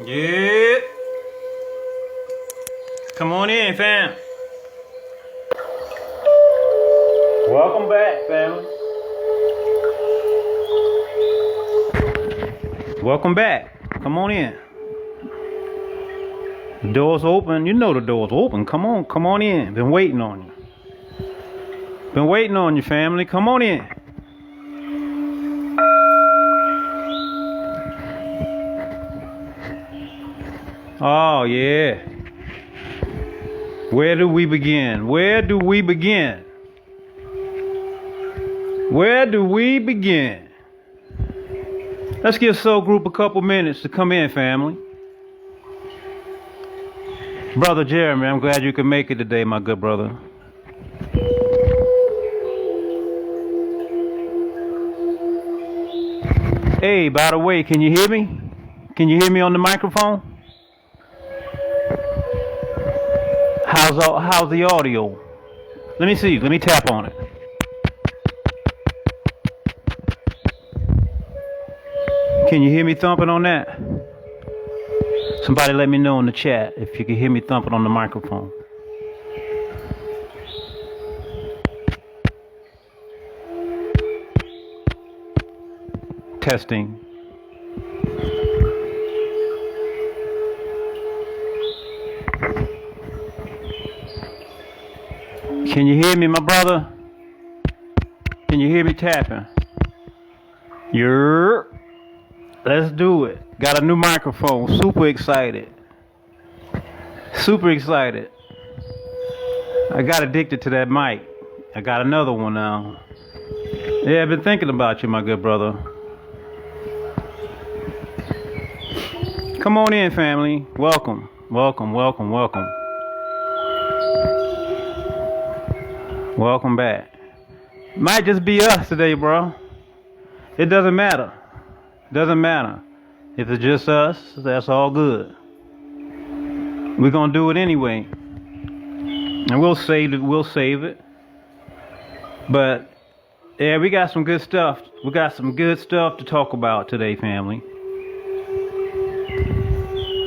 Yeah. Come on in, fam. Welcome back, family. Welcome back. Come on in. The door's open. You know the door's open. Come on in. Been waiting on you. Been waiting on you, family. Come on in. Oh, yeah. Where do we begin? Where do we begin? Where do we begin? Let's give Soul Group a couple minutes to come in, family. Brother Jeremy, I'm glad you could make it today, my good brother. Hey, by the way, can you hear me? Can you hear me on the microphone? How's the audio? Let me see. Let me tap on it. Can you hear me thumping on that? Somebody let me know in the chat if you can hear me thumping on the microphone. Testing. Can you hear me, my brother? Can you hear me tapping? Let's do it. Got a new microphone. Super excited. Super excited. I got addicted to that mic. I got another one now. Yeah, I've been thinking about you, my good brother. Come on in, family. Welcome. Welcome, welcome, welcome. Welcome back. Might just be us today, bro. It doesn't matter. Doesn't matter. If it's just us, that's all good. We're gonna do it anyway. And we'll save it. But yeah, we got some good stuff. We got some good stuff to talk about today, family.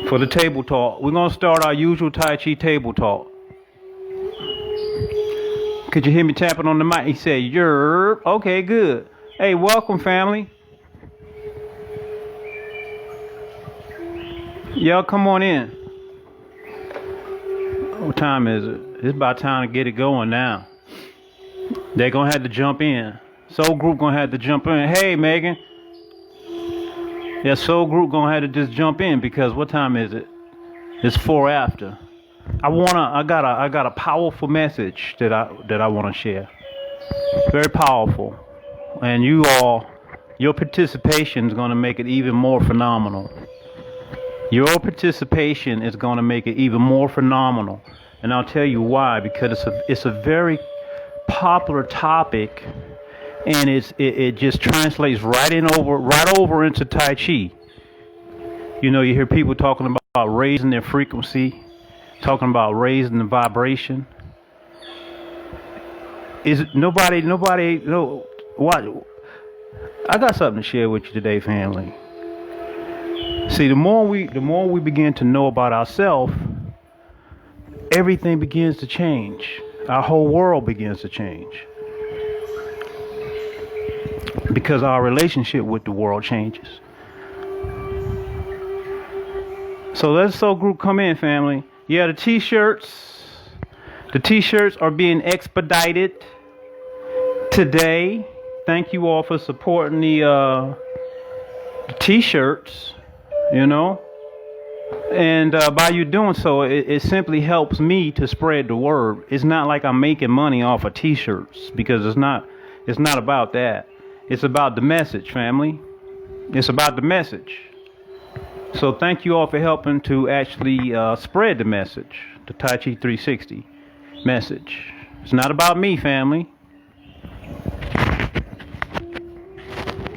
For the table talk. We're gonna start our usual Tai Chi table talk. Could you hear me tapping on the mic? He said, "Yerp." Okay, good. Hey, welcome, family. Y'all come on in. What time is it? It's about time to get it going now. They're going to have to jump in. Soul Group going to have to jump in. Hey, Megan. Yeah, Soul Group going to have to just jump in because what time is it? It's 4 after. I got a powerful message that I want to share. Very powerful. And your participation is going to make it even more phenomenal. Your participation is going to make it even more phenomenal. And I'll tell you why, because it's a very popular topic, and it just translates right over into Tai Chi. You know, you hear people talking about raising their frequency, talking about raising the vibration. Nobody no what? I got something to share with you today, family. See, the more we begin to know about ourselves, everything begins to change. Our whole world begins to change. Because our relationship with the world changes. So let the Soul Group come in, family. Yeah, the t-shirts are being expedited today. Thank you all for supporting the t-shirts. You know, and by you doing so, it simply helps me to spread the word. It's not like I'm making money off of t-shirts, because it's not about that. It's about the message, family. It's about the message. So thank you all for helping to actually spread the message, the Tai Chi 360 message. It's not about me, family.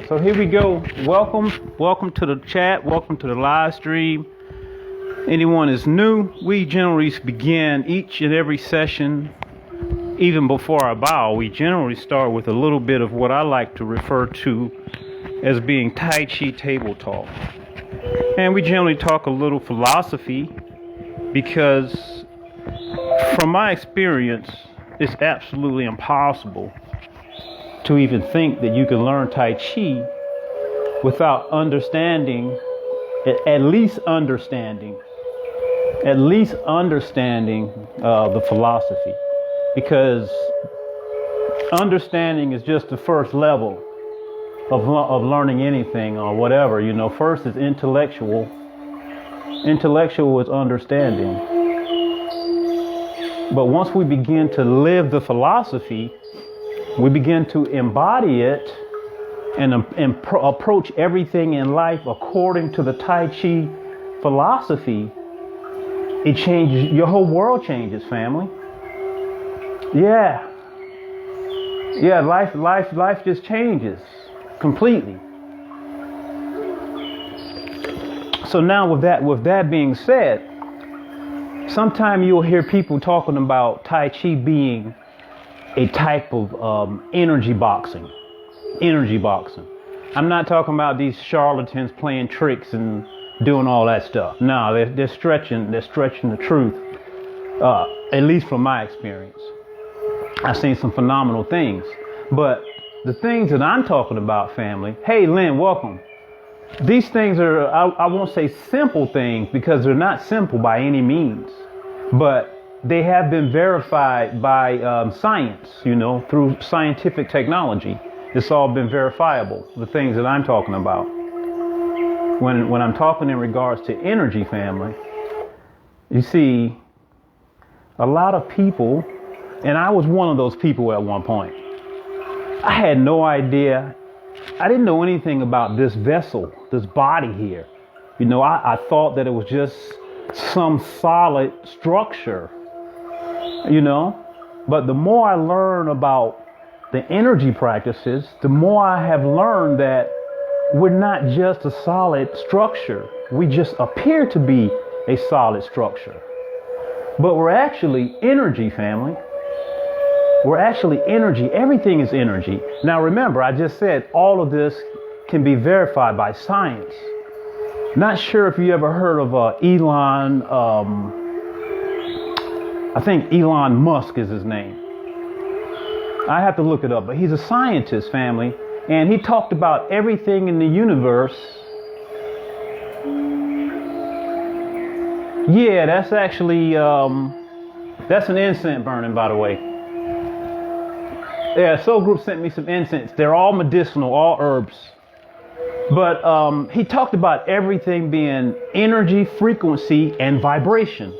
So here we go. Welcome to the chat. Welcome to the live stream. Anyone is new, we generally begin each and every session, even before our bow, we generally start with a little bit of what I like to refer to as being Tai Chi table talk. And we generally talk a little philosophy because from my experience, it's absolutely impossible to even think that you can learn Tai Chi without understanding, at least understanding the philosophy, because understanding is just the first level of learning anything or whatever. You know, first is intellectual is understanding, but once we begin to live the philosophy, we begin to embody it and approach everything in life according to the Tai Chi philosophy. It changes, your whole world changes, family. Yeah, life just changes completely. So now with that being said, sometime you'll hear people talking about Tai Chi being a type of energy boxing. I'm not talking about these charlatans playing tricks and doing all that stuff. No, they're stretching the truth. At least from my experience, I've seen some phenomenal things. But the things that I'm talking about, family. Hey, Lynn, welcome. These things are, I won't say simple things because they're not simple by any means, but they have been verified by science, you know, through scientific technology. It's all been verifiable, the things that I'm talking about. When I'm talking in regards to energy, family, you see, a lot of people, and I was one of those people at one point, I had no idea. I didn't know anything about this vessel, this body here. You know, I thought that it was just some solid structure, you know, but the more I learn about the energy practices, the more I have learned that we're not just a solid structure. We just appear to be a solid structure, but we're actually energy, family. We're actually energy. Everything is energy. Now, remember, I just said all of this can be verified by science. Not sure if you ever heard of Elon. I think Elon Musk is his name. I have to look it up, but he's a scientist, family, and he talked about everything in the universe. Yeah, that's actually that's an incense burning, by the way. Yeah, Soul Group sent me some incense. They're all medicinal, all herbs. But he talked about everything being energy, frequency, and vibration.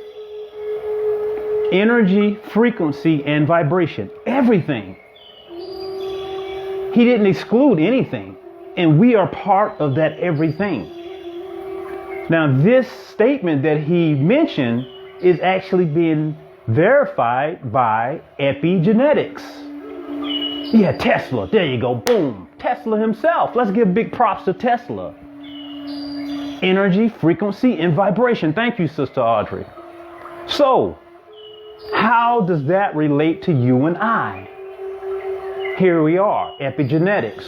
Energy, frequency, and vibration. Everything. He didn't exclude anything. And we are part of that everything. Now, this statement that he mentioned is actually being verified by epigenetics. Yeah, Tesla. There you go. Boom. Tesla himself. Let's give big props to Tesla. Energy, frequency, and vibration. Thank you, Sister Audrey. So, how does that relate to you and I? Here we are, epigenetics.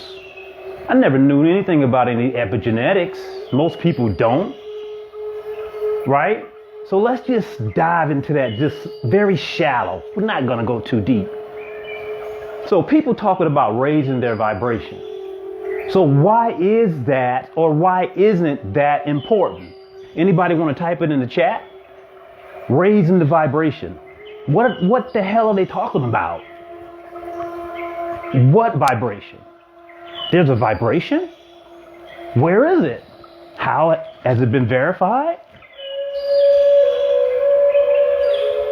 I never knew anything about any epigenetics. Most people don't. Right? So let's just dive into that just very shallow. We're not going to go too deep. So people talking about raising their vibration. So why is that, or why isn't that important? Anybody want to type it in the chat? Raising the vibration. What the hell are they talking about? What vibration? There's a vibration? Where is it? How has it been verified?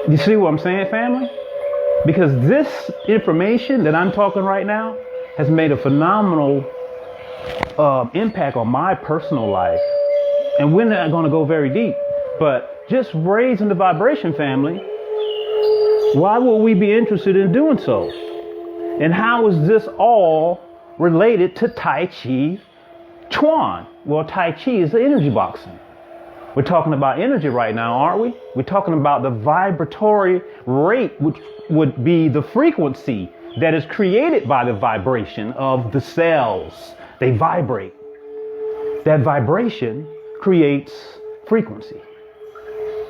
You see what I'm saying, family? Because this information that I'm talking right now has made a phenomenal impact on my personal life. And we're not going to go very deep, but just raising the vibration, family. Why would we be interested in doing so? And how is this all related to Tai Chi Chuan? Well, Tai Chi is the energy boxing. We're talking about energy right now, aren't we? We're talking about the vibratory rate, which would be the frequency that is created by the vibration of the cells. They vibrate. That vibration creates frequency.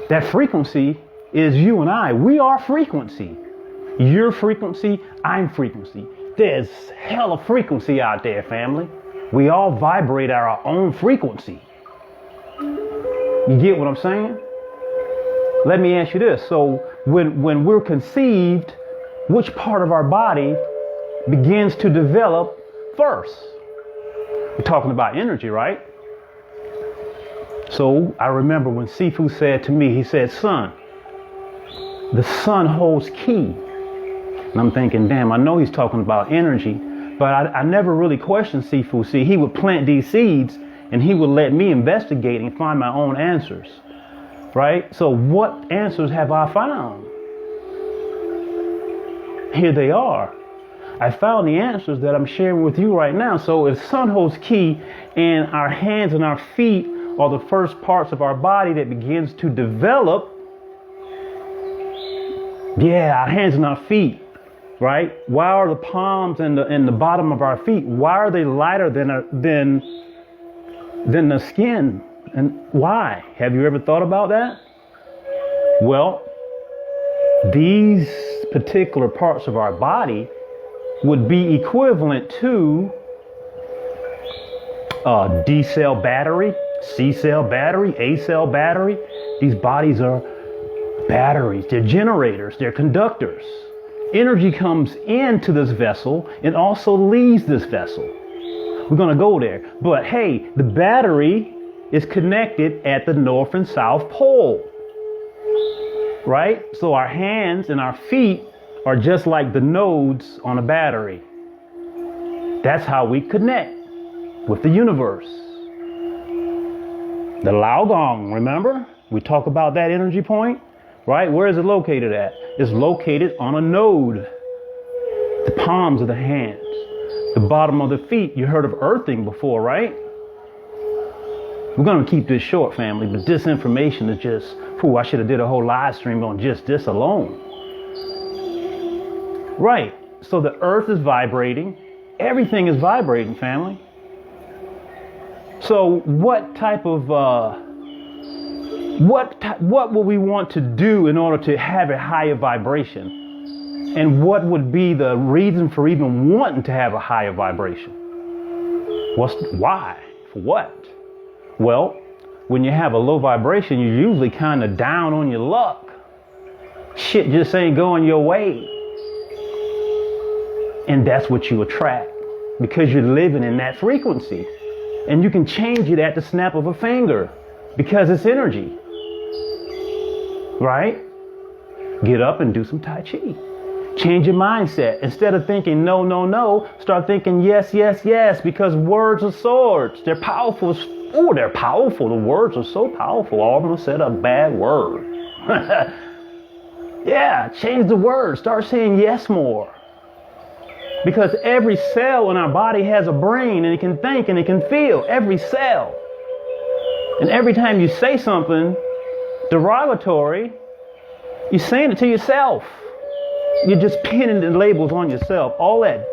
That frequency is you and I. We are frequency. You're frequency, I'm frequency. There's hella frequency out there, family. We all vibrate at our own frequency. You get what I'm saying? Let me ask you this. So when we're conceived, which part of our body begins to develop first? We're talking about energy, right? So I remember when Sifu said to me, he said, son, the sun holds key. And I'm thinking, damn, I know he's talking about energy, but I never really questioned Sifu. See, he would plant these seeds and he would let me investigate and find my own answers, right? So what answers have I found? Here they are. I found the answers that I'm sharing with you right now. So if sun holds key and our hands and our feet are the first parts of our body that begins to develop, our hands and our feet, right? Why are the palms and the bottom of our feet, why are they lighter than the skin? And why? Have you ever thought about that? Well, these particular parts of our body would be equivalent to a D cell battery, C cell battery, A cell battery. These bodies are batteries, they're generators, they're conductors. Energy comes into this vessel and also leaves this vessel. We're going to go there. But hey, the battery is connected at the North and South Pole, right? So our hands and our feet are just like the nodes on a battery. That's how we connect with the universe. The Lao Gong, remember? We talk about that energy point, right? Where is it located at? It's located on a node. The palms of the hands, the bottom of the feet. You heard of earthing before, right? We're going to keep this short, family, but this information is just, I should have did a whole live stream on just this alone. Right. So the earth is vibrating. Everything is vibrating, family. So what type of, what would we want to do in order to have a higher vibration? And what would be the reason for even wanting to have a higher vibration? Why? For what? Well, when you have a low vibration, you're usually kind of down on your luck. Shit just ain't going your way. And that's what you attract because you're living in that frequency. And you can change it at the snap of a finger because it's energy. Right? Get up and do some Tai Chi. Change your mindset. Instead of thinking no, no, no, start thinking yes, yes, yes, because words are swords. They're powerful. Oh, they're powerful. The words are so powerful. I almost said a bad word. Yeah, change the word. Start saying yes more. Because every cell in our body has a brain and it can think and it can feel. Every cell. And every time you say something derogatory, you're saying it to yourself. You're just pinning the labels on yourself. All that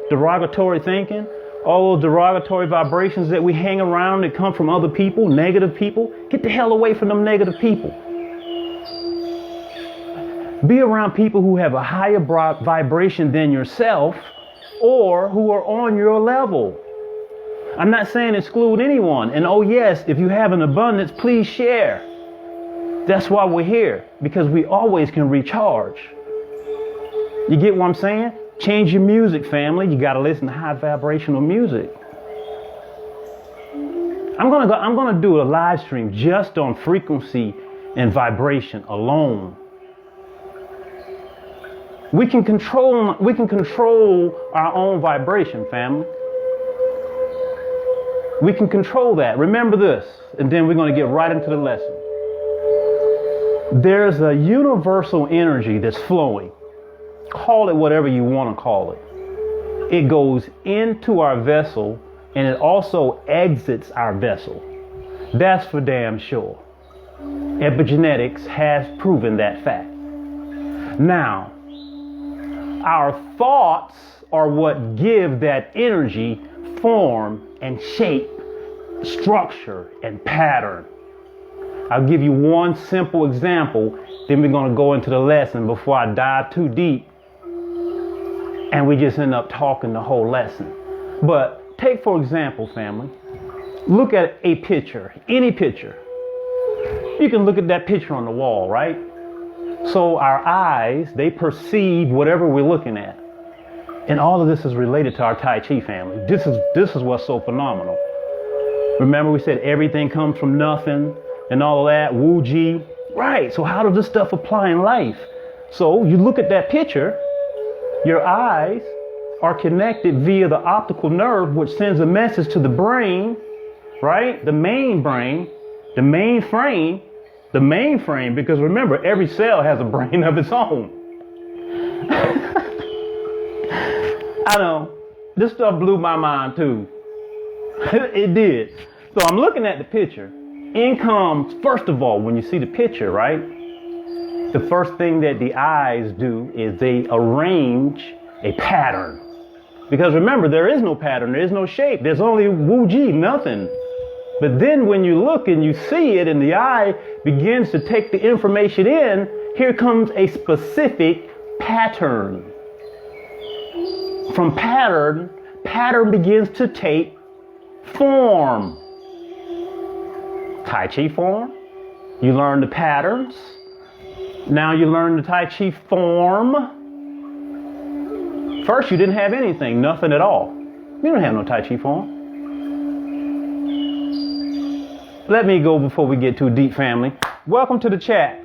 derogatory thinking, all those derogatory vibrations that we hang around that come from other people, negative people, get the hell away from them negative people. Be around people who have a higher vibration than yourself or who are on your level. I'm not saying exclude anyone. And oh yes, if you have an abundance, please share. That's why we're here, because we always can recharge. You get what I'm saying? Change your music, family. You got to listen to high vibrational music. I'm gonna do a live stream just on frequency and vibration alone. We can control our own vibration, family. We can control that. Remember this, and then we're going to get right into the lesson. There's a universal energy that's flowing. Call it whatever you want to call it. It goes into our vessel and it also exits our vessel. That's for damn sure. Epigenetics has proven that fact. Now, our thoughts are what give that energy form and shape structure and pattern. I'll give you one simple example, then we're going to go into the lesson before I dive too deep and we just end up talking the whole lesson. But take, for example, family, look at a picture, any picture. You can look at that picture on the wall, right? So our eyes, they perceive whatever we're looking at. And all of this is related to our Tai Chi family. This is what's so phenomenal. Remember we said everything comes from nothing and all of that, Wu Ji. Right, so how does this stuff apply in life? So you look at that picture, your eyes are connected via the optical nerve, which sends a message to the brain, right? The main brain, the mainframe, because remember, every cell has a brain of its own. I know, this stuff blew my mind too. It did. So I'm looking at the picture. In comes, first of all, when you see the picture, right? The first thing that the eyes do is they arrange a pattern. Because remember, there is no pattern, there is no shape, there's only Wu Ji, nothing. But then when you look and you see it and the eye begins to take the information in, here comes a specific pattern. From pattern begins to take form. Tai Chi form, you learn the patterns. Now you learn the Tai Chi form. First you didn't have anything, nothing at all. You don't have no Tai Chi form. Let me go before we get too deep, family. Welcome to the chat.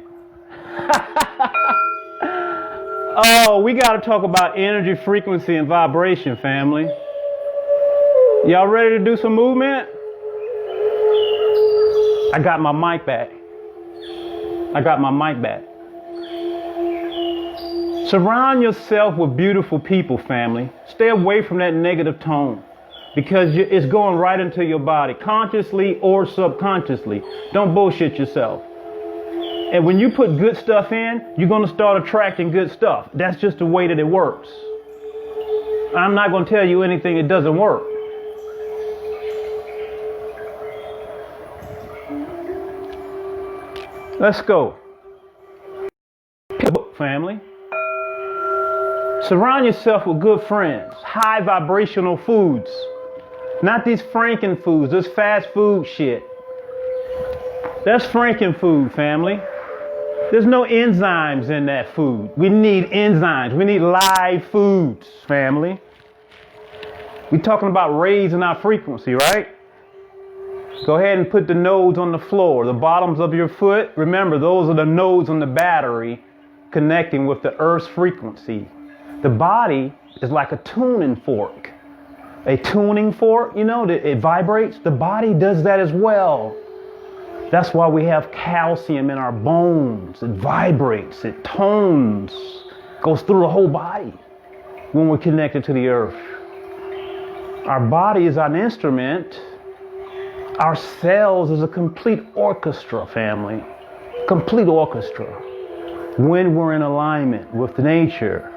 Oh, we got to talk about energy, frequency, and vibration, family. Y'all ready to do some movement? I got my mic back. Surround yourself with beautiful people, family. Stay away from that negative tone because it's going right into your body, consciously or subconsciously. Don't bullshit yourself. And when you put good stuff in, you're going to start attracting good stuff. That's just the way that it works. I'm not going to tell you anything that doesn't work. Let's go. Family. Surround yourself with good friends, high vibrational foods. Not these Franken foods, this fast food shit. That's Franken food, family. There's no enzymes in that food. We need enzymes. We need live foods, family. We're talking about raising our frequency, right? Go ahead and put the nodes on the floor, the bottoms of your foot. Remember, those are the nodes on the battery connecting with the Earth's frequency. The body is like a tuning fork. A tuning fork, you know, it vibrates. The body does that as well. That's why we have calcium in our bones. It vibrates, it tones, goes through the whole body when we're connected to the Earth. Our body is an instrument. Our cells is a complete orchestra, family. Complete orchestra. When we're in alignment with nature,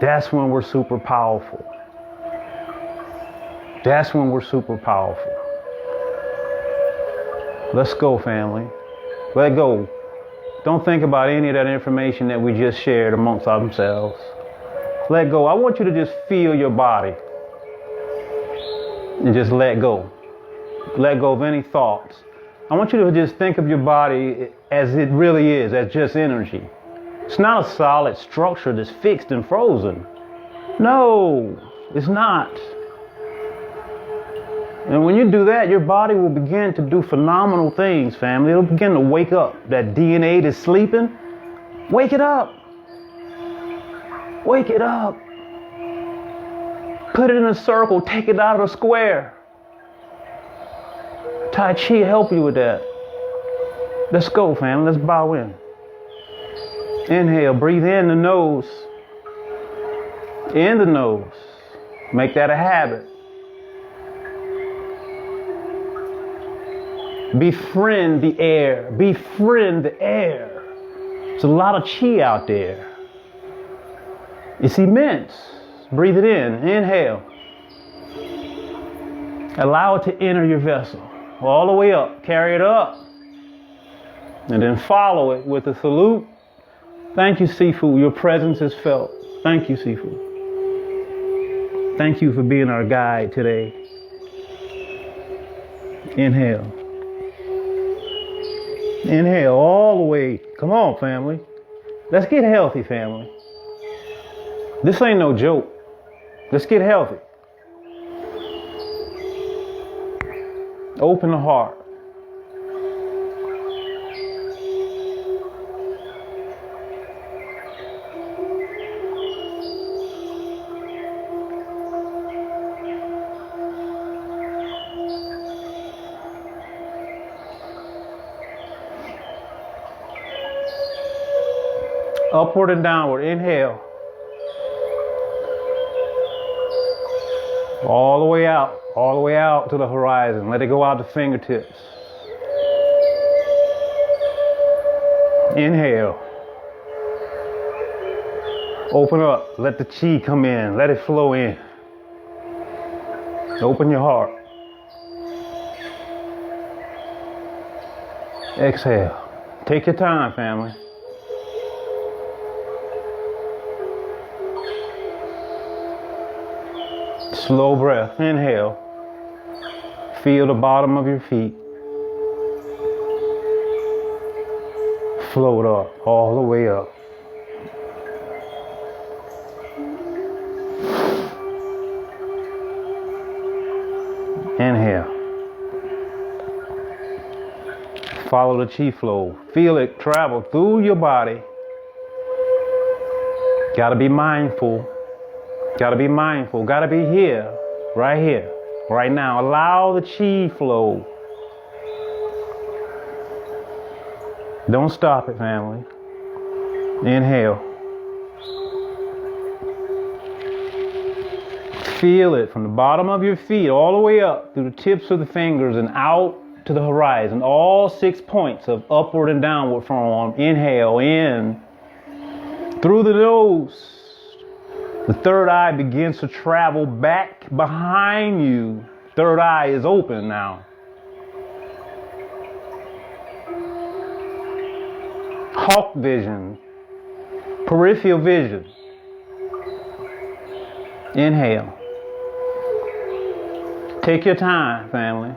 that's when we're super powerful. That's when we're super powerful. Let's go, family. Let go. Don't think about any of that information that we just shared amongst ourselves. Let go. I want you to just feel your body and just let go. Let go of any thoughts. I want you to just think of your body as it really is, as just energy. It's not a solid structure that's fixed and frozen. No, it's not. And when you do that, your body will begin to do phenomenal things, family. It'll begin to wake up. That DNA that's sleeping, wake it up. Wake it up. Put it in a circle, take it out of the square. Tai Chi help you with that. Let's go, family. Let's bow in. Inhale, breathe in the nose. In the nose. Make that a habit. Befriend the air. Befriend the air. There's a lot of chi out there. It's immense. Breathe it in. Inhale. Allow it to enter your vessel all the way up. Carry it up. And then follow it with a salute. Thank you, Sifu. Your presence is felt. Thank you, Sifu. Thank you for being our guide today. Inhale. Inhale all the way. Come on, family. Let's get healthy, family. This ain't no joke. Let's get healthy. Open the heart. Upward and downward. Inhale. All the way out. All the way out to the horizon. Let it go out to fingertips. Inhale. Open up. Let the chi come in. Let it flow in. Open your heart. Exhale. Take your time, family. Slow breath. Inhale. Feel the bottom of your feet. Float up, all the way up. Inhale. Follow the chi flow. Feel it travel through your body. Gotta be mindful. Gotta be mindful. Gotta be here, right now. Allow the chi flow. Don't stop it, family. Inhale. Feel it from the bottom of your feet all the way up through the tips of the fingers and out to the horizon. All 6 points of upward and downward form. Inhale in through the nose. The third eye begins to travel back behind you. Third eye is open now. Hawk vision, peripheral vision. Inhale. Take your time, family.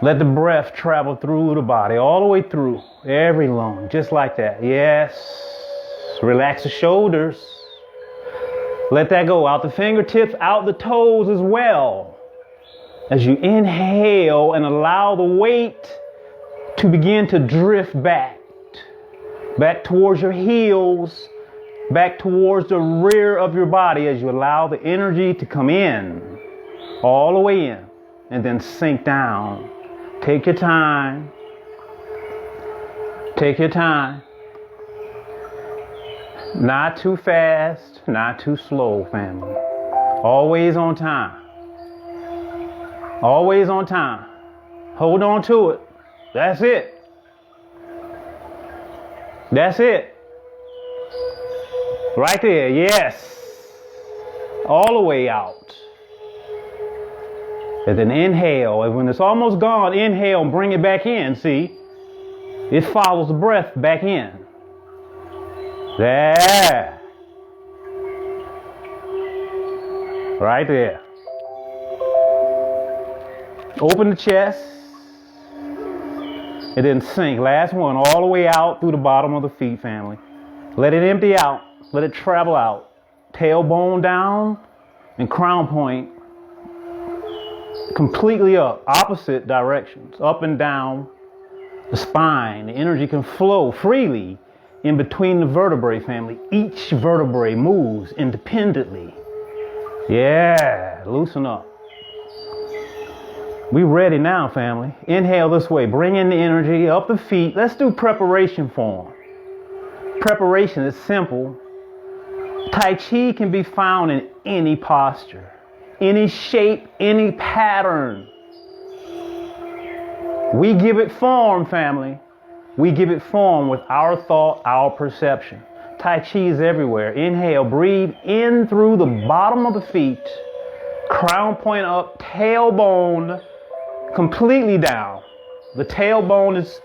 Let the breath travel through the body, all the way through, every lung, just like that. Yes. Relax the shoulders. Let that go out the fingertips, out the toes as well. As you inhale and allow the weight to begin to drift back towards your heels, back towards the rear of your body as you allow the energy to come in, all the way in, and then sink down. Take your time. Take your time. Not too fast, not too slow, family. Always on time. Always on time. Hold on to it. That's it. That's it. Right there, yes. All the way out. And then inhale. And when it's almost gone, inhale and bring it back in, see? It follows the breath back in. There. Right there. Open the chest. And then sink. Last one. All the way out through the bottom of the feet, family. Let it empty out. Let it travel out. Tailbone down and crown point completely up. Opposite directions. Up and down the spine. The energy can flow freely in between the vertebrae, family. Each vertebrae moves independently. Yeah, loosen up. We ready now, family. Inhale this way. Bring in the energy up the feet. Let's do preparation form. Preparation is simple. Tai Chi can be found in any posture, any shape, any pattern. We give it form, family. We give it form with our thought, our perception. Tai Chi is everywhere. Inhale, breathe in through the bottom of the feet. Crown point up, tailbone completely down. The tailbone is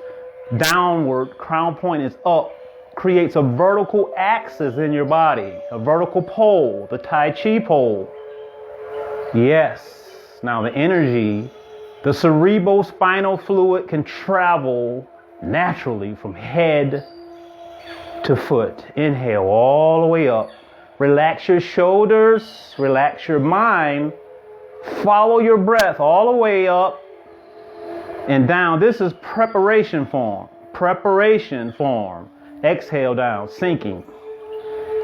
downward, crown point is up. Creates a vertical axis in your body, a vertical pole, the Tai Chi pole. Yes. Now the energy, the cerebrospinal fluid can travel naturally from head to foot. Inhale all the way up. Relax your shoulders, relax your mind. Follow your breath all the way up and down. This is preparation form. Preparation form. Exhale down, sinking.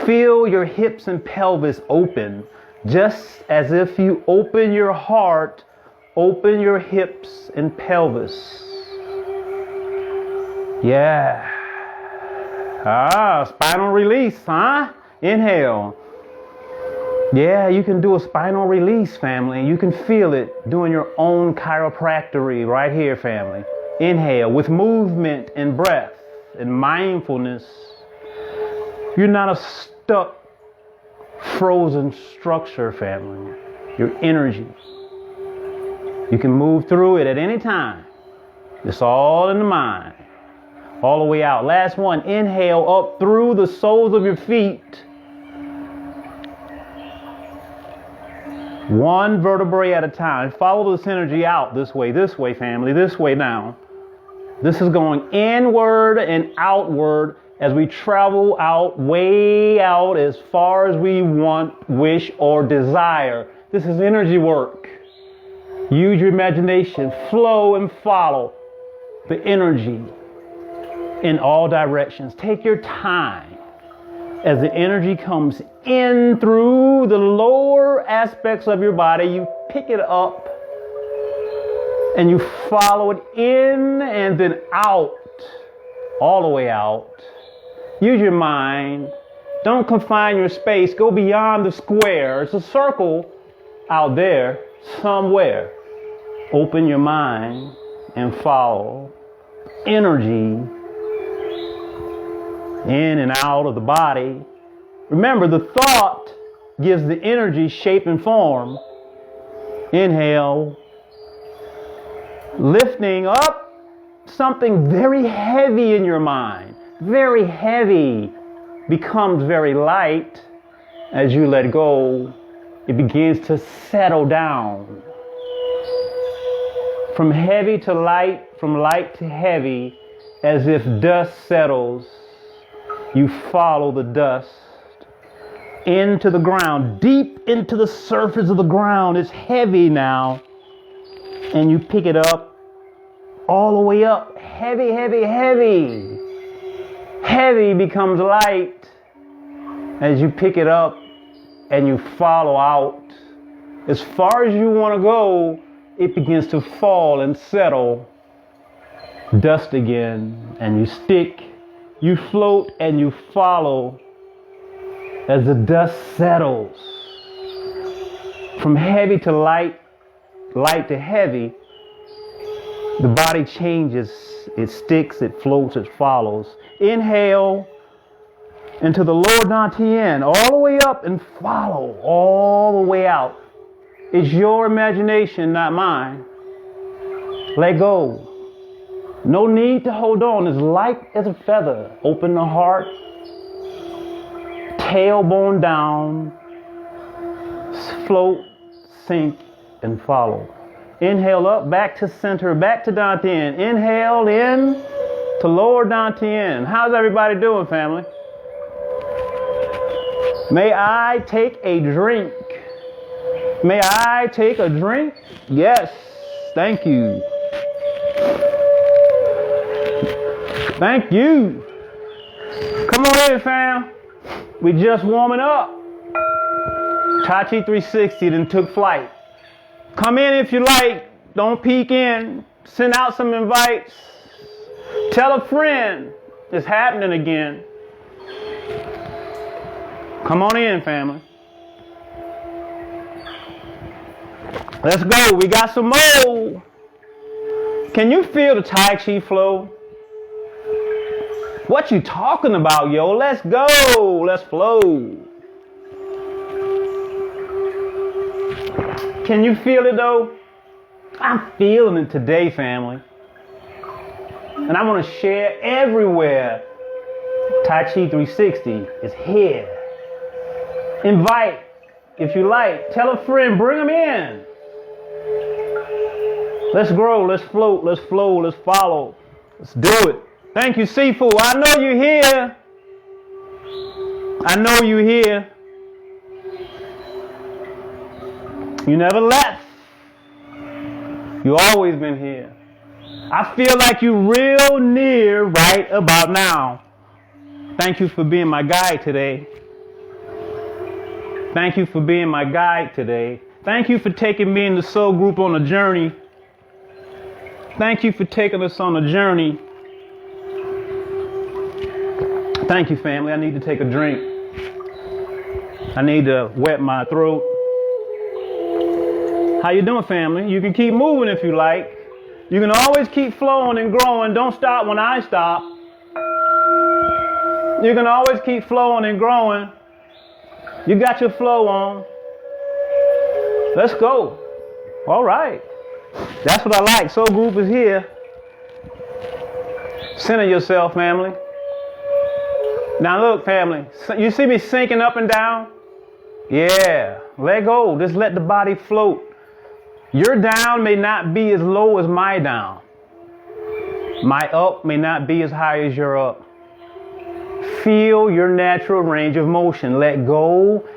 Feel your hips and pelvis open, just as if you open your heart, open your hips and pelvis. Yeah. Spinal release, huh? Inhale. Yeah, you can do a spinal release, family. You can feel it doing your own chiropractic right here, family. Inhale with movement and breath and mindfulness. You're not a stuck, frozen structure, family. Your energy. You can move through it at any time. It's all in the mind. All the way out. Last one. Inhale up through the soles of your feet. One vertebrae at a time. Follow this energy out this way, family, this way now. This is going inward and outward as we travel out, way out, as far as we want, wish, or desire. This is energy work. Use your imagination. Flow and follow the energy in all directions. Take your time as the energy comes in through the lower aspects of your body. You pick it up and you follow it in and then out, all the way out. Use your mind. Don't confine your space. Go beyond the square. It's a circle out there somewhere. Open your mind and follow energy in and out of the body. Remember, the thought gives the energy shape and form. Inhale. Lifting up something very heavy in your mind. Very heavy becomes very light. As you let go, it begins to settle down. From heavy to light, from light to heavy, as if dust settles, you follow the dust into the ground, deep into the surface of the ground. It's heavy now. And you pick it up all the way up. Heavy, heavy, heavy. Heavy becomes light as you pick it up and you follow out. As far as you want to go, it begins to fall and settle. Dust again, and you stick, you float, and you follow as the dust settles. From heavy to light, light to heavy, the body changes. It sticks, it floats, it follows. Inhale into the lower dantian, all the way up, and follow all the way out. It's your imagination, not mine. Let go. No need to hold on. It's light as a feather. Open the heart. Tailbone down. Float, sink, and follow. Inhale up, back to center, back to dantian. Inhale in to lower dantian. How's everybody doing, family? May I take a drink? May I take a drink? Yes, thank you. Thank you. Come on in, fam. We just warming up. Tai Chi 360 then took flight. Come in if you like. Don't peek in. Send out some invites. Tell a friend. It's happening again. Come on in, family. Let's go. We got some more. Can you feel the Tai Chi flow? What you talking about, yo? Let's go. Let's flow. Can you feel it though? I'm feeling it today, family. And I want to share everywhere. Tai Chi 360 is here. Invite, if you like. Tell a friend, bring them in. Let's grow, let's float, let's flow, let's follow. Let's do it. Thank you, Sifu. I know you're here. I know you're here. You never left. You always been here. I feel like you're real near right about now. Thank you for being my guide today. Thank you for being my guide today. Thank you for taking me and the soul group on a journey. Thank you for taking us on a journey. Thank you, family. I need to take a drink. I need to wet my throat. How you doing, family? You can keep moving if you like. You can always keep flowing and growing. Don't stop when I stop. You can always keep flowing and growing. You got your flow on. Let's go. All right. That's what I like. Soul Group is here. Center yourself, family. Now look, family. You see me sinking up and down? Yeah. Let go. Just let the body float. Your down may not be as low as my down. My up may not be as high as your up. Feel your natural range of motion. Let go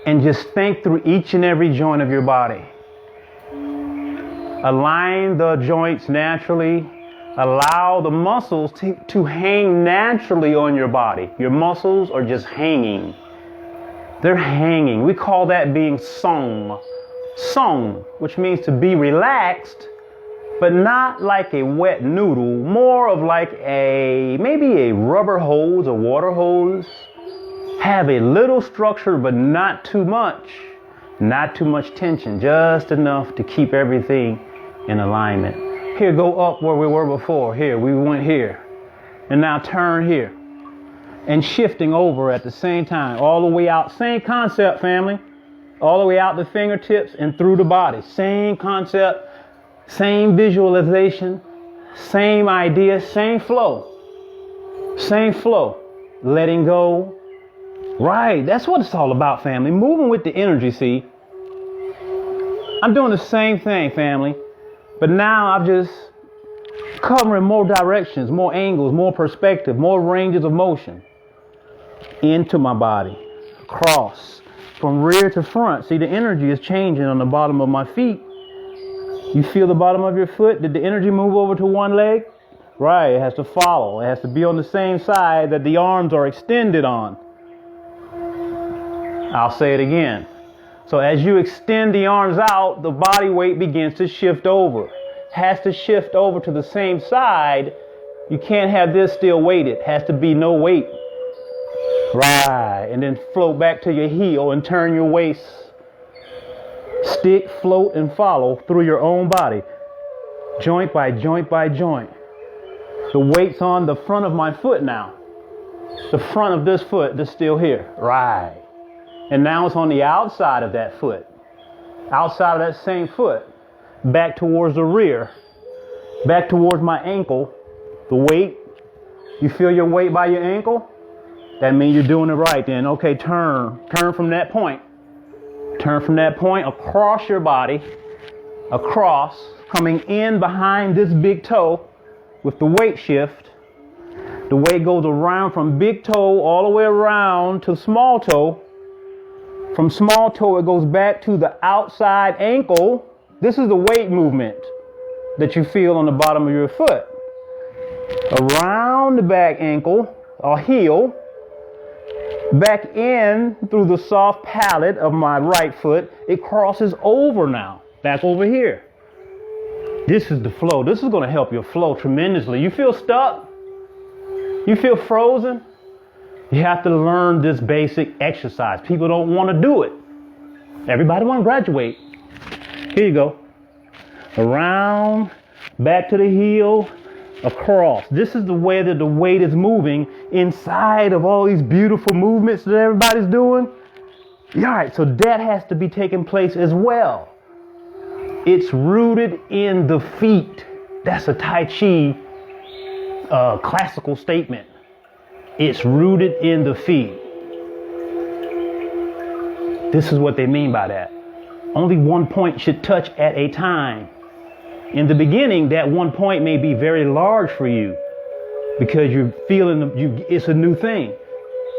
and just think through each and every joint of your body. Align the joints naturally. Allow the muscles to hang naturally on your body. Your muscles are just hanging. They're hanging. We call that being song. Song, which means to be relaxed, but not like a wet noodle, more of like maybe a rubber hose, a water hose. Have a little structure, but not too much. Not too much tension, just enough to keep everything in alignment. Here, go up where we were before. Here, we went here. And now turn here. And shifting over at the same time, all the way out. Same concept, family. All the way out the fingertips and through the body. Same concept, same visualization, same idea, same flow. Same flow. Letting go. Right, that's what it's all about, family. Moving with the energy, see. I'm doing the same thing, family. But now I'm just covering more directions, more angles, more perspective, more ranges of motion. Into my body. Across. From rear to front. See, the energy is changing on the bottom of my feet. You feel the bottom of your foot? Did the energy move over to one leg? Right, it has to follow. It has to be on the same side that the arms are extended on. I'll say it again. So as you extend the arms out, the body weight begins to shift over. Has to shift over to the same side. You can't have this still weighted. Has to be no weight. Right, and then float back to your heel and turn your waist. Stick, float, and follow through your own body. Joint by joint by joint. The weight's on the front of my foot now. The front of this foot that's still here. Right. And now it's on the outside of that foot. Outside of that same foot. Back towards the rear. Back towards my ankle. The weight. You feel your weight by your ankle? That means you're doing it right then. Okay, turn. Turn from that point. Turn from that point across your body. Across. Coming in behind this big toe with the weight shift. The weight goes around from big toe all the way around to small toe. From small toe, it goes back to the outside ankle. This is the weight movement that you feel on the bottom of your foot. Around the back ankle or heel. Back in through the soft palate of my right foot. It crosses over now. Back over here. This is the flow. This is going to help your flow tremendously. You feel stuck? You feel frozen? You have to learn this basic exercise. People don't want to do it. Everybody want to graduate. Here you go. Around, back to the heel, across. This is the way that the weight is moving inside of all these beautiful movements that everybody's doing. All right, so that has to be taking place as well. It's rooted in the feet. That's a Tai Chi classical statement. It's rooted in the feet. This is what they mean by that. Only one point should touch at a time. In the beginning, that one point may be very large for you because you're feeling it's a new thing.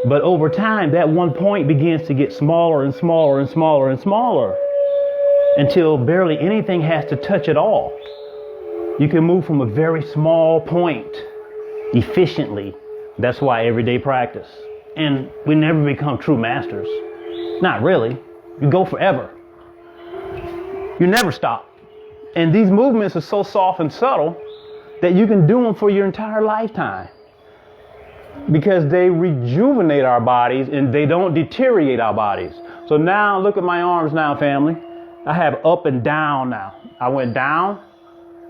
But over time, that one point begins to get smaller and smaller and smaller and smaller until barely anything has to touch at all. You can move from a very small point efficiently. That's why everyday practice. And we never become true masters. Not really. You go forever. You never stop. And these movements are so soft and subtle that you can do them for your entire lifetime because they rejuvenate our bodies and they don't deteriorate our bodies. So now look at my arms now, family. I have up and down now. I went down,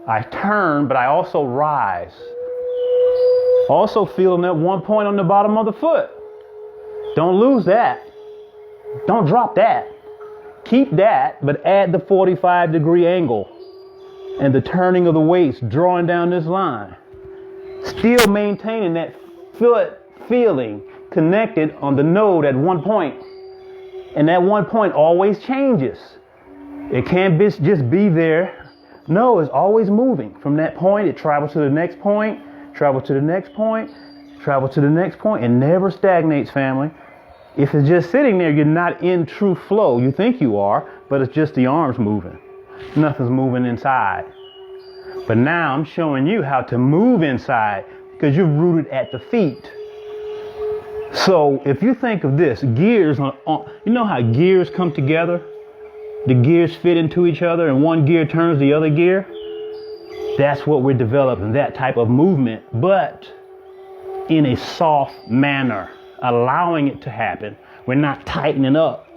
I turn, but I also rise. Also feeling that one point on the bottom of the foot. Don't lose that. Don't drop that. Keep that, but add the 45-degree angle and the turning of the waist, drawing down this line. Still maintaining that foot feeling connected on the node at one point. And that one point always changes. It can't just be there. No, it's always moving. From that point, it travels to the next point, travel to the next point, travel to the next point, and never stagnates, family. If it's just sitting there, you're not in true flow. You think you are, but it's just the arms moving. Nothing's moving inside. But now I'm showing you how to move inside because you're rooted at the feet. So if you think of this, gears, you know how gears come together? The gears fit into each other and one gear turns the other gear. That's what we're developing, that type of movement, but in a soft manner, allowing it to happen. We're not tightening up.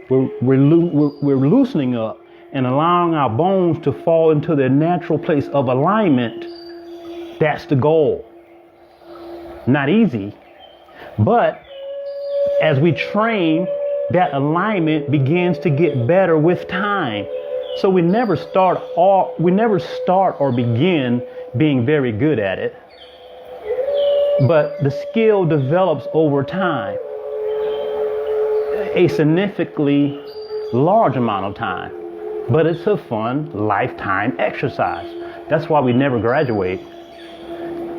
We're loosening up and allowing our bones to fall into their natural place of alignment. That's the goal. Not easy, but as we train, that alignment begins to get better with time. So we never start or begin being very good at it. But the skill develops over time. A significantly large amount of time. But it's a fun lifetime exercise. That's why we never graduate.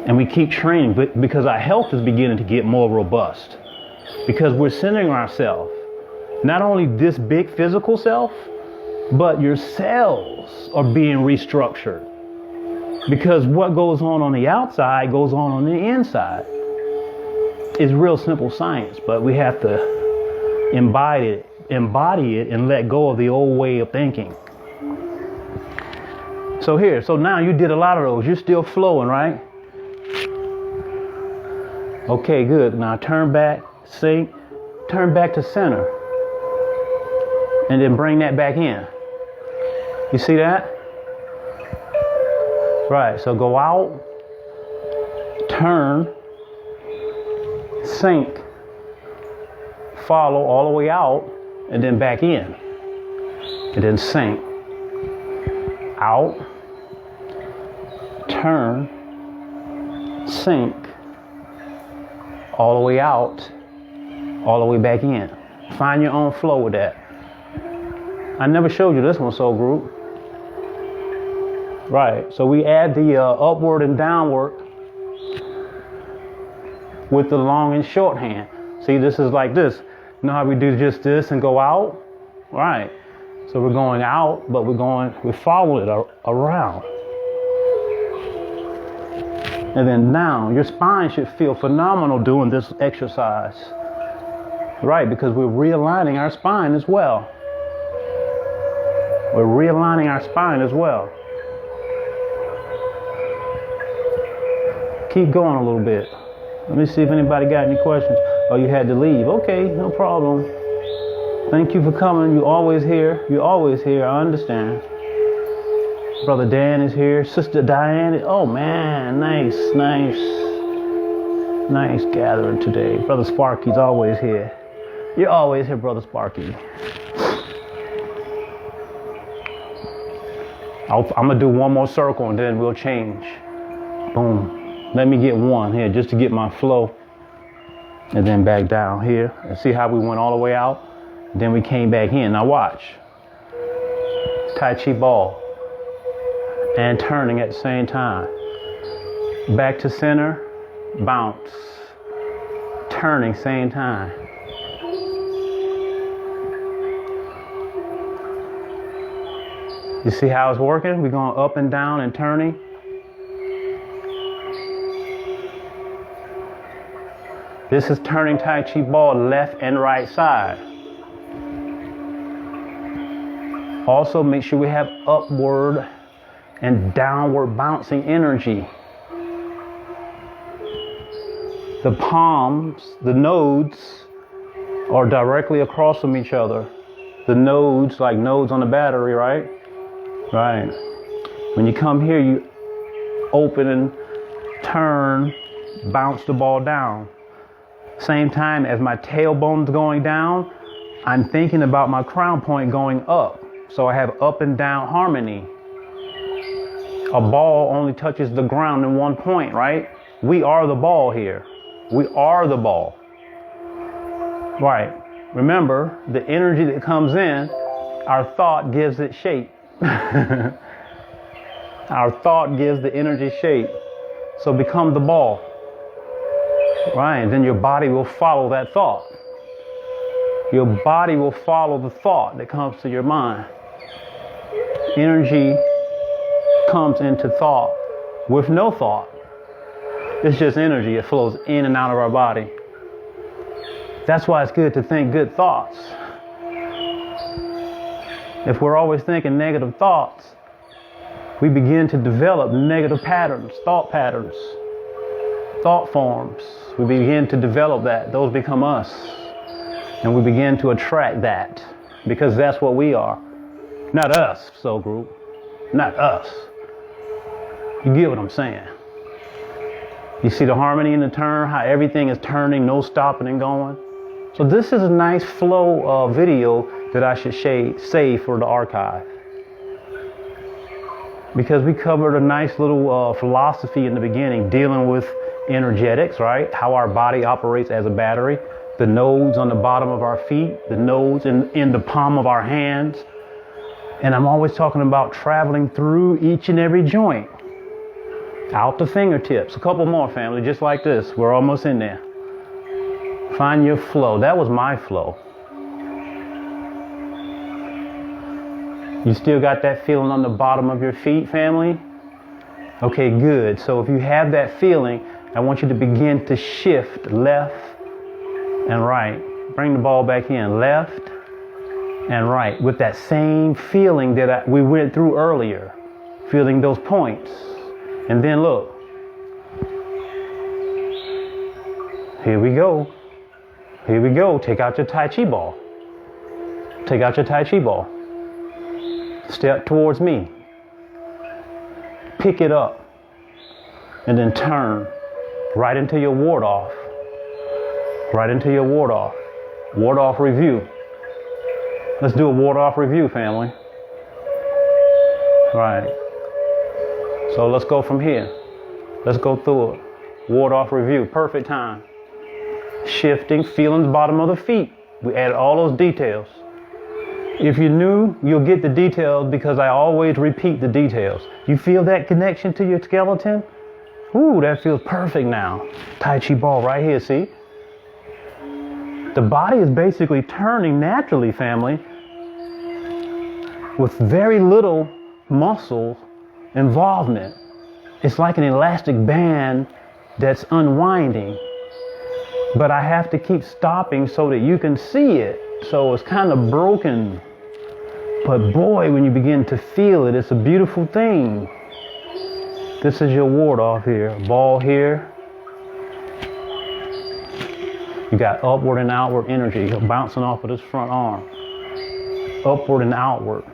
And we keep training because our health is beginning to get more robust. Because we're centering ourselves. Not only this big physical self, but your cells are being restructured. Because what goes on the outside goes on the inside. It's real simple science, but we have to embody it and let go of the old way of thinking. So now you did a lot of those. You're still flowing, right? Okay, good. Now turn back, sink, turn back to center. And then bring that back in. You see that? Right, so go out, turn, sink, follow all the way out, and then back in. And then sink. Out, turn, sink, all the way out, all the way back in. Find your own flow with that. I never showed you this one, soul group. Right, so we add the upward and downward with the long and short hand. See, this is like this. You know how we do just this and go out? Right, so we're going out, but we follow it around. And then down. Your spine should feel phenomenal doing this exercise. Right, because we're realigning our spine as well. We're realigning our spine as well. Keep going a little bit. Let me see if anybody got any questions. Oh, you had to leave. Okay, no problem. Thank you for coming. You're always here. You're always here. I understand. Brother Dan is here. Sister Diane. Oh, man. Nice gathering today. Brother Sparky's always here. You're always here, Brother Sparky. I'm gonna do one more circle and then we'll change. Boom. Let me get one here just to get my flow. And then back down here. And see how we went all the way out? Then we came back in. Now watch. Tai Chi Ball. And turning at the same time. Back to center. Bounce. Turning same time. You see how it's working? We're going up and down and turning. This is turning Tai Chi Ball left and right side. Also make sure we have upward and downward bouncing energy. The palms, the nodes, are directly across from each other. The nodes, like nodes on a battery, right? Right. When you come here, you open and turn, bounce the ball down. Same time as my tailbone's going down, I'm thinking about my crown point going up. So I have up and down harmony. A ball only touches the ground in one point, right? We are the ball here. We are the ball. Right. Remember, the energy that comes in, our thought gives it shape. Our thought gives the energy shape. So become the ball. Right, and then your body will follow that thought. Your body will follow the thought that comes to your mind. Energy comes into thought with no thought. It's just energy. It flows in and out of our body. That's why it's good to think good thoughts. If we're always thinking negative thoughts, we begin to develop negative patterns, thought forms. We begin to develop that. Those become us. And we begin to attract that because that's what we are. Not us, soul group. Not us. You get what I'm saying? You see the harmony in the turn, how everything is turning, no stopping and going. So this is a nice flow video that I should save for the archive. Because we covered a nice little philosophy in the beginning dealing with EnerGetics, right? How our body operates as a battery. The nodes on the bottom of our feet, the nodes in the palm of our hands. And I'm always talking about traveling through each and every joint. Out the fingertips. A couple more, family, just like this. We're almost in there. Find your flow. That was my flow. You still got that feeling on the bottom of your feet, family? Okay, good. So if you have that feeling, I want you to begin to shift left and right. Bring the ball back in. Left and right. With that same feeling that we went through earlier. Feeling those points. And then look. Here we go. Here we go. Take out your Tai Chi ball. Take out your Tai Chi ball. Step towards me. Pick it up. And then turn right into your ward off. Right into your ward off. Ward off review. Let's do a ward off review, family. Right. So let's go from here. Let's go through it. Ward off review. Perfect time. Shifting, feeling the bottom of the feet. We added all those details. If you're new, you'll get the details because I always repeat the details. You feel that connection to your skeleton? Ooh, that feels perfect now. Tai Chi ball right here, see? The body is basically turning naturally, family, with very little muscle involvement. It's like an elastic band that's unwinding. But I have to keep stopping so that you can see it. So it's kind of broken. But boy, when you begin to feel it, it's a beautiful thing. This is your ward off here. Ball here. You got upward and outward energy bouncing off of this front arm. Upward and outward.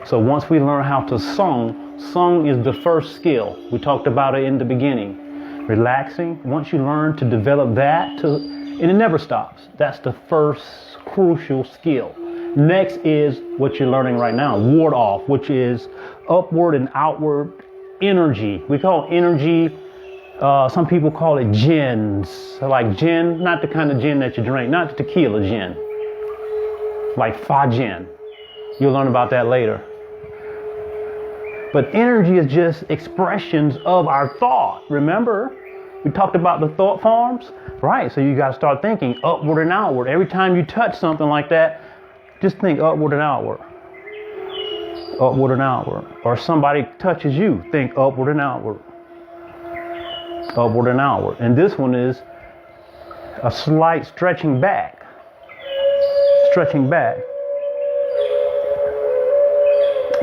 So once we learn how to sung is the first skill. We talked about it in the beginning. Relaxing. Once you learn to develop that, and it never stops. That's the first crucial skill. Next is what you're learning right now, ward off, which is upward and outward energy. We call energy, some people call it gins, like gin, not the kind of gin that you drink, not the tequila gin, like fa gin. You'll learn about that later. But energy is just expressions of our thought. Remember, we talked about the thought forms? Right, so you got to start thinking upward and outward. Every time you touch something like that, just think upward and outward. Upward and outward. Or somebody touches you, think upward and outward. Upward and outward. And this one is a slight stretching back. Stretching back.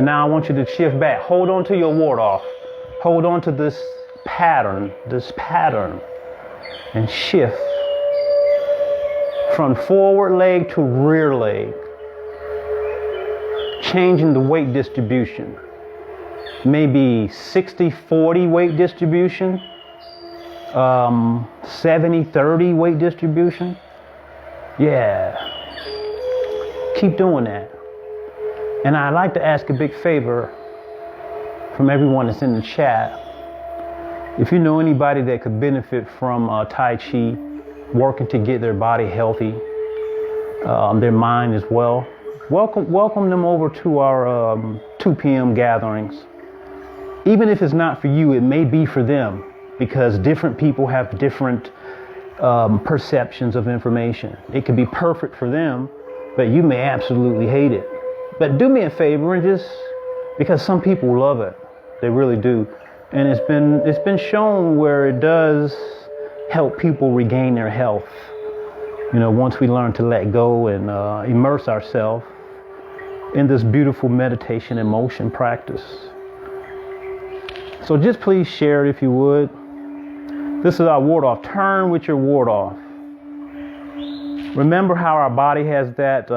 Now I want you to shift back. Hold on to your ward off. Hold on to this pattern, and shift from forward leg to rear leg. Changing the weight distribution. Maybe 60-40 weight distribution. 70-30 weight distribution. Yeah. Keep doing that. And I'd like to ask a big favor from everyone that's in the chat. If you know anybody that could benefit from Tai Chi, working to get their body healthy, their mind as well, welcome them over to our 2 p.m. gatherings. Even if it's not for you, it may be for them, because different people have different perceptions of information. It could be perfect for them, but you may absolutely hate it. But do me a favor and just, because some people love it, they really do. And it's been shown where it does help people regain their health. You know, once we learn to let go and immerse ourselves in this beautiful meditation and motion practice. So just please share it if you would. This is our ward off. Turn with your ward off. Remember how our body has that,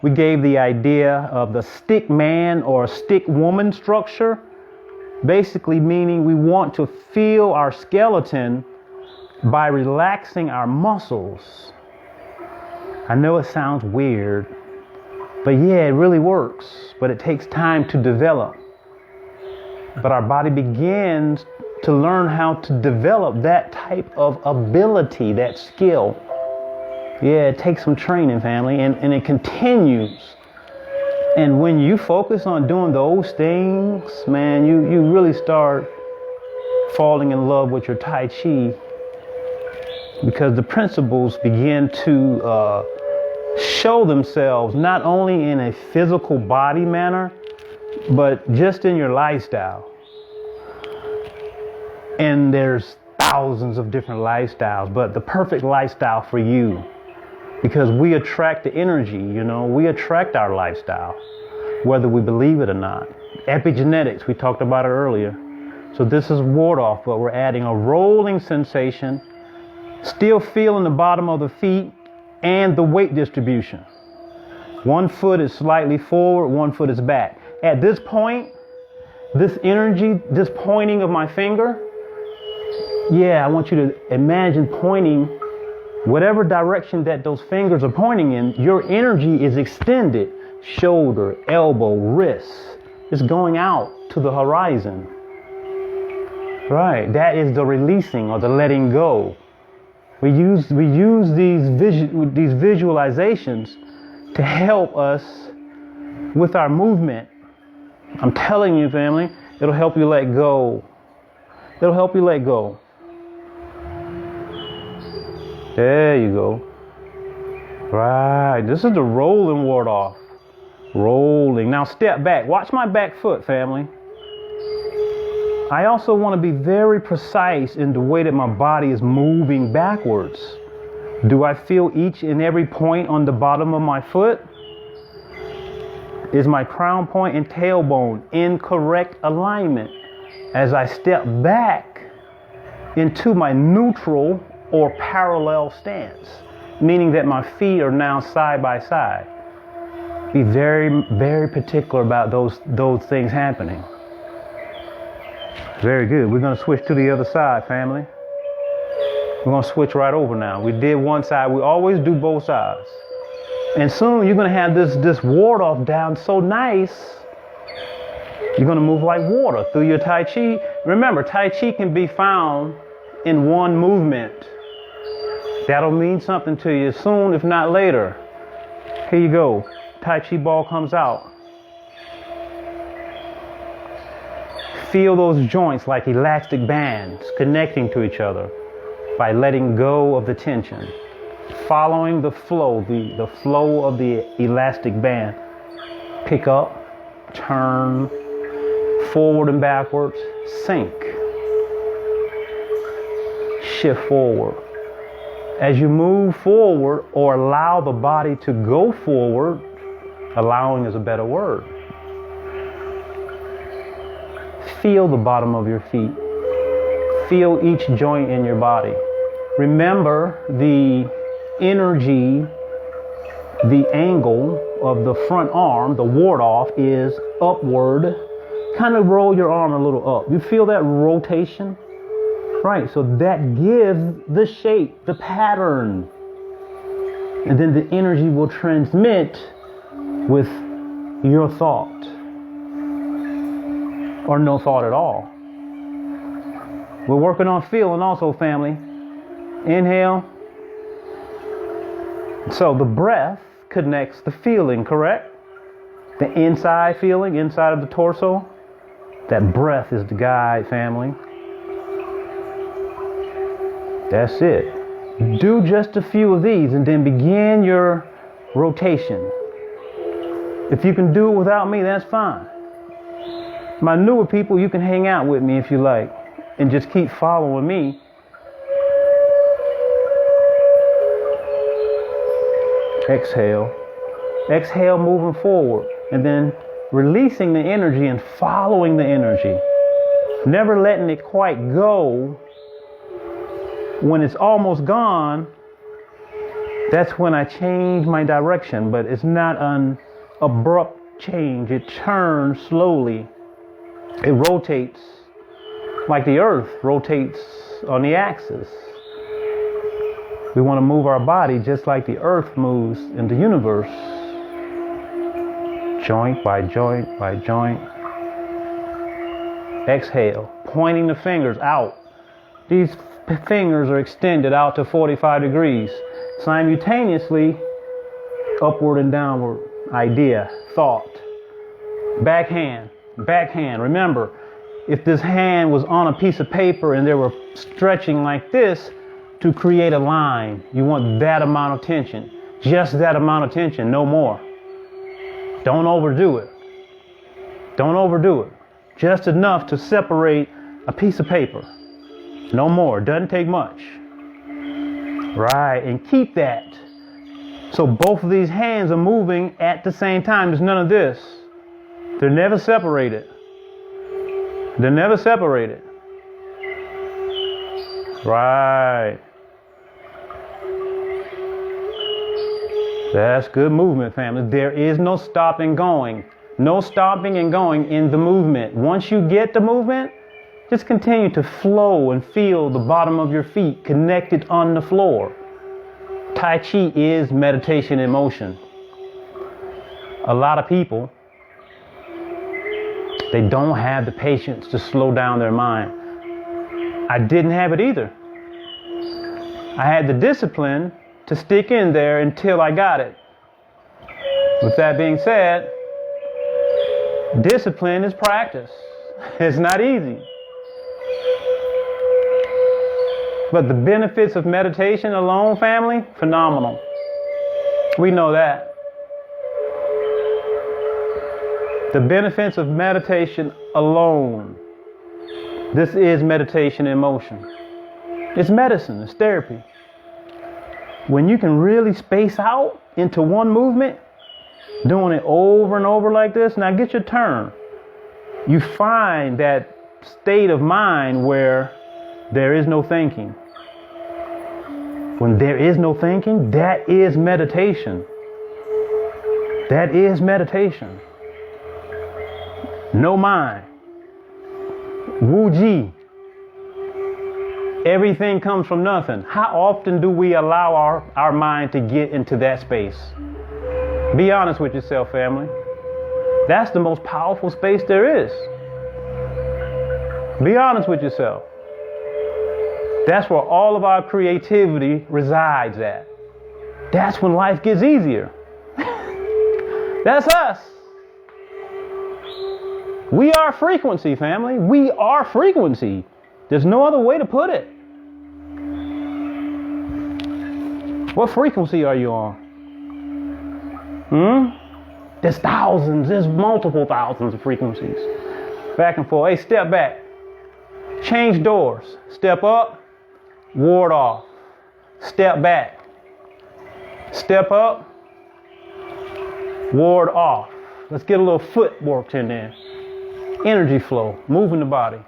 we gave the idea of the stick man or stick woman structure. Basically meaning we want to feel our skeleton by relaxing our muscles. I know it sounds weird, but yeah, it really works. But it takes time to develop. But our body begins to learn how to develop that type of ability, that skill. Yeah, it takes some training, family, and it continues. And when you focus on doing those things, man, you really start falling in love with your Tai Chi, because the principles begin to show themselves not only in a physical body manner, but just in your lifestyle. And there's thousands of different lifestyles, but the perfect lifestyle for you. Because we attract the energy, you know, we attract our lifestyle, whether we believe it or not. Epigenetics, we talked about it earlier. So this is ward off, but we're adding a rolling sensation, still feeling the bottom of the feet and the weight distribution. One foot is slightly forward, one foot is back. At this point, this energy, this pointing of my finger, yeah, I want you to imagine pointing whatever direction that those fingers are pointing in. Your energy is extended. Shoulder, elbow, wrist. It's going out to the horizon. Right, that is the releasing or the letting go. We use these visualizations to help us with our movement. I'm telling you, family, it'll help you let go. It'll help you let go. There you go. Right, this is the rolling ward off. Rolling. Now step back. Watch my back foot, family. I also want to be very precise in the way that my body is moving backwards. Do I feel each and every point on the bottom of my foot? Is my crown point and tailbone in correct alignment as I step back into my neutral or parallel stance, meaning that my feet are now side by side? Be very, very particular about those things happening. Very good. We're going to switch to the other side, family. We're going to switch right over now. We did one side. We always do both sides. And soon you're going to have this ward off down so nice, you're going to move like water through your Tai Chi. Remember, Tai Chi can be found in one movement. That'll mean something to you soon, if not later. Here you go. Tai Chi Ball comes out. Feel those joints like elastic bands connecting to each other by letting go of the tension. Following the flow, the flow of the elastic band. Pick up, turn, forward and backwards, sink. Shift forward. As you move forward or allow the body to go forward, allowing is a better word. Feel the bottom of your feet. Feel each joint in your body. Remember the energy, the angle of the front arm, the ward off is upward. Kind of roll your arm a little up. You feel that rotation? Right, so that gives the shape, the pattern. And then the energy will transmit with your thought. Or no thought at all. We're working on feeling also, family. Inhale. So the breath connects the feeling, correct? The inside feeling, inside of the torso. That breath is the guide, family. That's it. Do just a few of these and then begin your rotation. If you can do it without me, that's fine. My newer people, you can hang out with me if you like and just keep following me. Exhale. Exhale, moving forward and then releasing the energy and following the energy. Never letting it quite go. When it's almost gone, that's when I change my direction, but it's not an abrupt change. It turns slowly. It rotates like the earth rotates on the axis. We want to move our body just like the earth moves in the universe. Joint by joint by joint. Exhale, pointing the fingers out. These fingers are extended out to 45 degrees. Simultaneously, upward and downward. Idea, thought. Backhand, backhand. Remember, if this hand was on a piece of paper and they were stretching like this to create a line, you want that amount of tension. Just that amount of tension, no more. Don't overdo it. Don't overdo it. Just enough to separate a piece of paper. No more. Doesn't take much. Right. And keep that. So both of these hands are moving at the same time. There's none of this. They're never separated. They're never separated. Right. That's good movement, family. There is no stopping going. No stopping and going in the movement. Once you get the movement, just continue to flow and feel the bottom of your feet connected on the floor. Tai Chi is meditation in motion. A lot of people, they don't have the patience to slow down their mind. I didn't have it either. I had the discipline to stick in there until I got it. With that being said, discipline is practice. It's not easy. But the benefits of meditation alone, family, phenomenal. We know that. The benefits of meditation alone. This is meditation in motion. It's medicine, it's therapy. When you can really space out into one movement, doing it over and over like this, now get your turn. You find that state of mind where there is no thinking. When there is no thinking, that is meditation. That is meditation. No mind. Wu Ji. Everything comes from nothing. How often do we allow our mind to get into that space? Be honest with yourself, family. That's the most powerful space there is. Be honest with yourself. That's where all of our creativity resides at. That's when life gets easier. That's us. We are frequency, family. We are frequency. There's no other way to put it. What frequency are you on? There's thousands, there's multiple thousands of frequencies. Back and forth. Hey, step back. Change doors. Step up, ward off. Step back. Step up, ward off. Let's get a little foot worked in there. Energy flow, moving the body.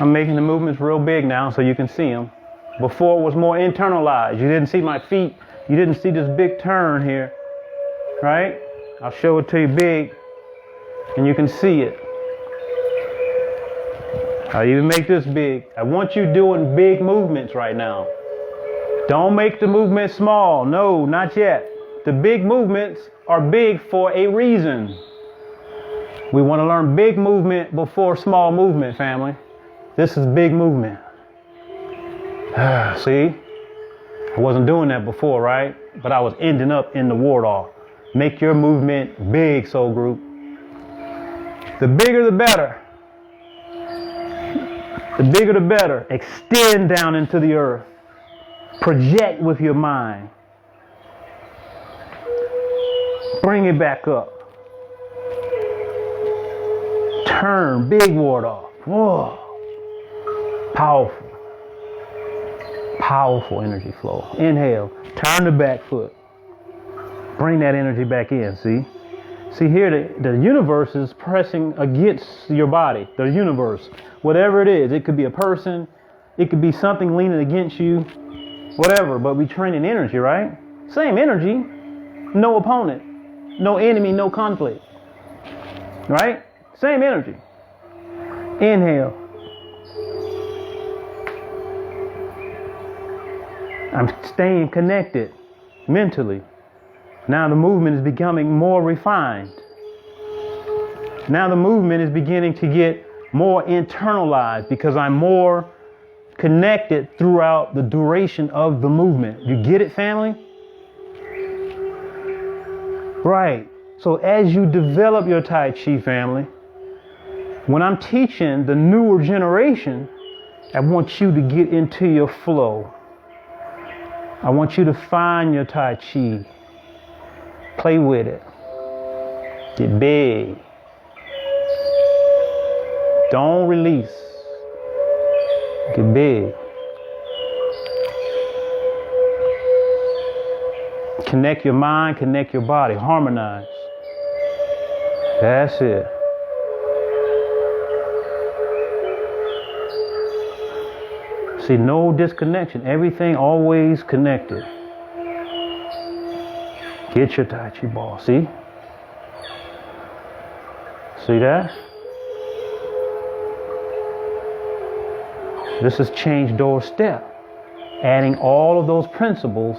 I'm making the movements real big now so you can see them. Before it was more internalized. You didn't see my feet. You didn't see this big turn here. Right? I'll show it to you big and you can see it. I'll even make this big. I want you doing big movements right now. Don't make the movement small. No, not yet. The big movements are big for a reason. We want to learn big movement before small movement, family. This is big movement. See? I wasn't doing that before, right? But I was ending up in the ward off. Make your movement big, soul group. The bigger the better. The bigger the better. Extend down into the earth. Project with your mind. Bring it back up. Turn, big ward off. Whoa. Powerful. Powerful energy flow. Inhale. Turn the back foot. Bring that energy back in, see? See here, the universe is pressing against your body. The universe. Whatever it is. It could be a person. It could be something leaning against you. Whatever. But we train in energy, right? Same energy. No opponent. No enemy, no conflict. Right? Same energy. Inhale. I'm staying connected mentally. Now the movement is becoming more refined. Now the movement is beginning to get more internalized because I'm more connected throughout the duration of the movement. You get it, family? Right. So as you develop your Tai Chi, family, when I'm teaching the newer generation, I want you to get into your flow. I want you to find your Tai Chi. Play with it. Get big. Don't release. Get big. Connect your mind, connect your body, harmonize. That's it. See, no disconnection. Everything always connected. Get your Tai Chi ball. See? See that? This is change door step. Adding all of those principles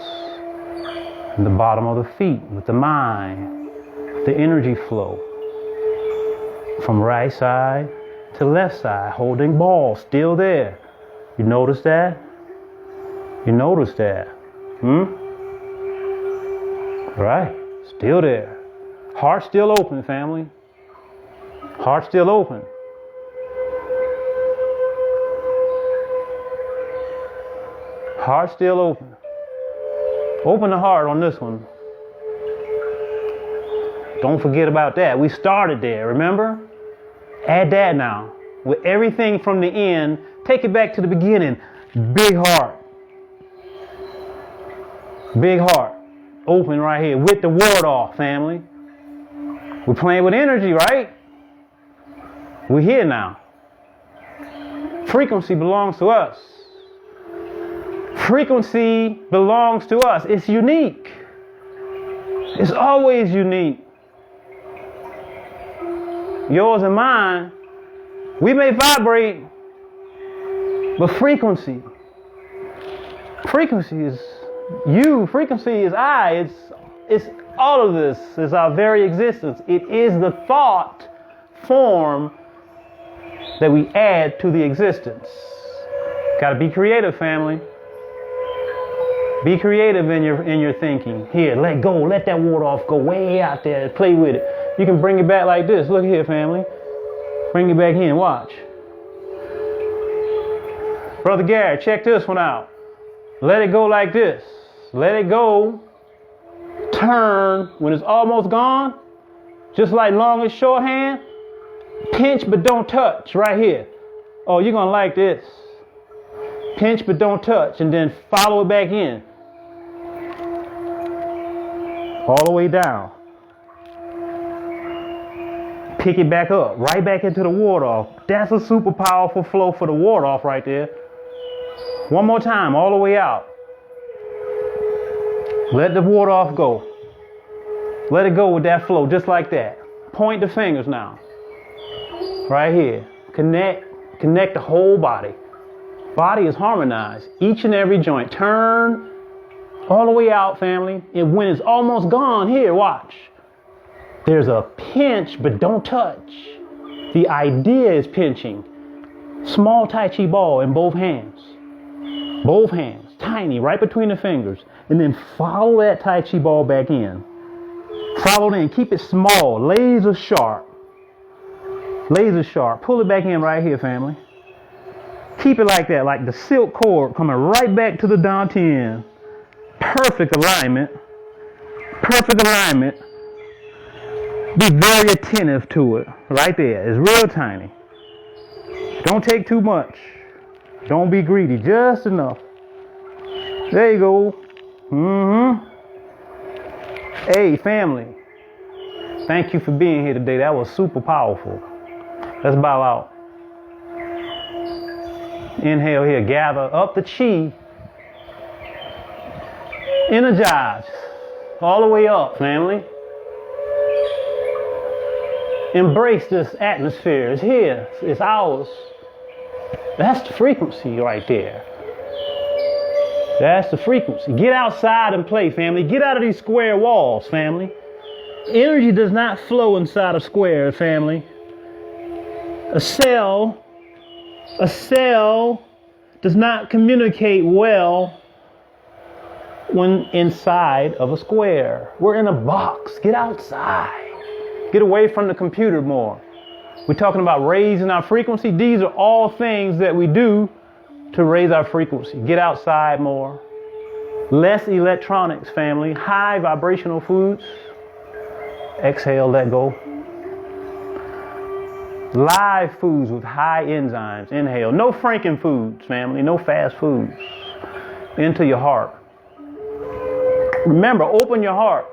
in the bottom of the feet with the mind, the energy flow from right side to left side, holding ball still there. You notice that? You notice that? Right, still there. Heart still open, family. Heart still open. Heart still open. Open the heart on this one. Don't forget about that. We started there, remember? Add that now. With everything from the end, take it back to the beginning. Big heart. Big heart. Open right here with the ward off, family. We're playing with energy, right? We're here now. Frequency belongs to us. Frequency belongs to us. It's unique. It's always unique. Yours and mine, we may vibrate, but frequency. Frequency is you. Frequency is I. It's all of this. It's our very existence. It is the thought form that we add to the existence. Got to be creative, family. Be creative in your thinking. Here, let go. Let that water off go way out there. Play with it. You can bring it back like this. Look here, family. Bring it back in. Watch. Brother Gary, check this one out. Let it go like this. Let it go. Turn when it's almost gone. Just like long and shorthand. Pinch but don't touch. Right here. Oh, you're going to like this. Pinch but don't touch. And then follow it back in. All the way down. Pick it back up. Right back into the water off. That's a super powerful flow for the water off right there. One more time. All the way out. Let the water off go. Let it go with that flow. Just like that. Point the fingers now. Right here. Connect the whole body. Body is harmonized. Each and every joint. Turn all the way out, family. And when it's almost gone, here, watch. There's a pinch, but don't touch. The idea is pinching. Small Tai Chi ball in both hands. Both hands. Tiny, right between the fingers. And then follow that Tai Chi ball back in. Follow it in. Keep it small. Laser sharp. Laser sharp. Pull it back in right here, family. Keep it like that, like the silk cord coming right back to the dantian. Perfect alignment. Perfect alignment. Be very attentive to it. Right there. It's real tiny. Don't take too much. Don't be greedy. Just enough. There you go. Hey, family. Thank you for being here today. That was super powerful. Let's bow out. Inhale here. Gather up the chi. Energize. All the way up, family. Embrace this atmosphere. It's here. It's ours. That's the frequency right there. That's the frequency. Get outside and play, family. Get out of these square walls, family. Energy does not flow inside of squares, family. A cell does not communicate well when inside of a square. We're in a box. Get outside. Get away from the computer more. We're talking about raising our frequency. These are all things that we do to raise our frequency. Get outside more. Less electronics, family. High vibrational foods. Exhale, let go. Live foods with high enzymes. Inhale. No Franken foods, family. No fast foods. Into your heart. Remember, open your heart.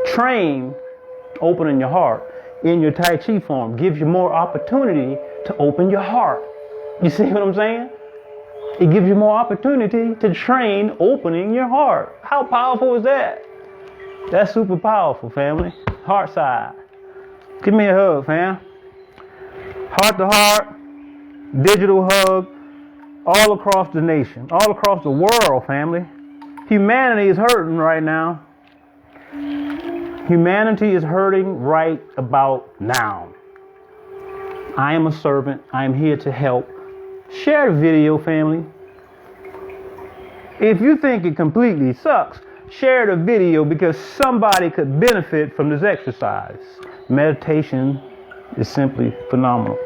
Train opening your heart in your Tai Chi form. Gives you more opportunity to open your heart. You see what I'm saying? It gives you more opportunity to train opening your heart. How powerful is that? That's super powerful, family. Heart side. Give me a hug, fam. Heart to heart, digital hug, all across the nation, all across the world, family. Humanity is hurting right now. Humanity is hurting right about now. I am a servant. I am here to help. Share the video, family. If you think it completely sucks, share the video because somebody could benefit from this exercise. Meditation is simply phenomenal.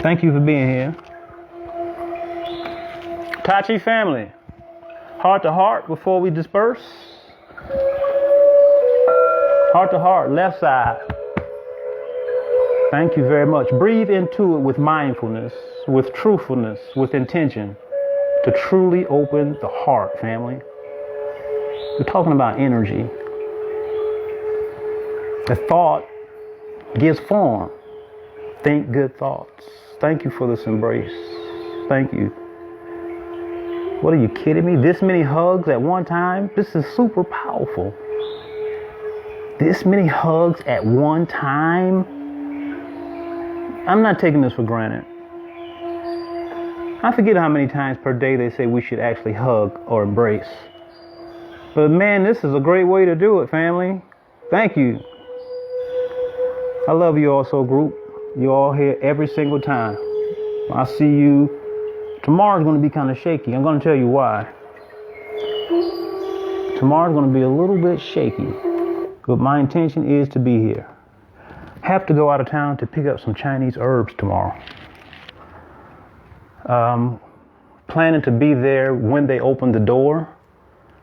Thank you for being here. Tai Chi family, heart to heart before we disperse. Heart to heart, left side. Thank you very much. Breathe into it with mindfulness, with truthfulness, with intention to truly open the heart, family. We're talking about energy. The thought gives form. Think good thoughts. Thank you for this embrace. Thank you. What, are you kidding me? This many hugs at one time? This is super powerful. This many hugs at one time? I'm not taking this for granted. I forget how many times per day they say we should actually hug or embrace. But man, this is a great way to do it, family. Thank you. I love you all so, group. You all here every single time. I'll see you. Tomorrow's going to be kind of shaky. I'm going to tell you why. Tomorrow's going to be a little bit shaky. But my intention is to be here. Have to go out of town to pick up some Chinese herbs tomorrow. Planning to be there when they open the door,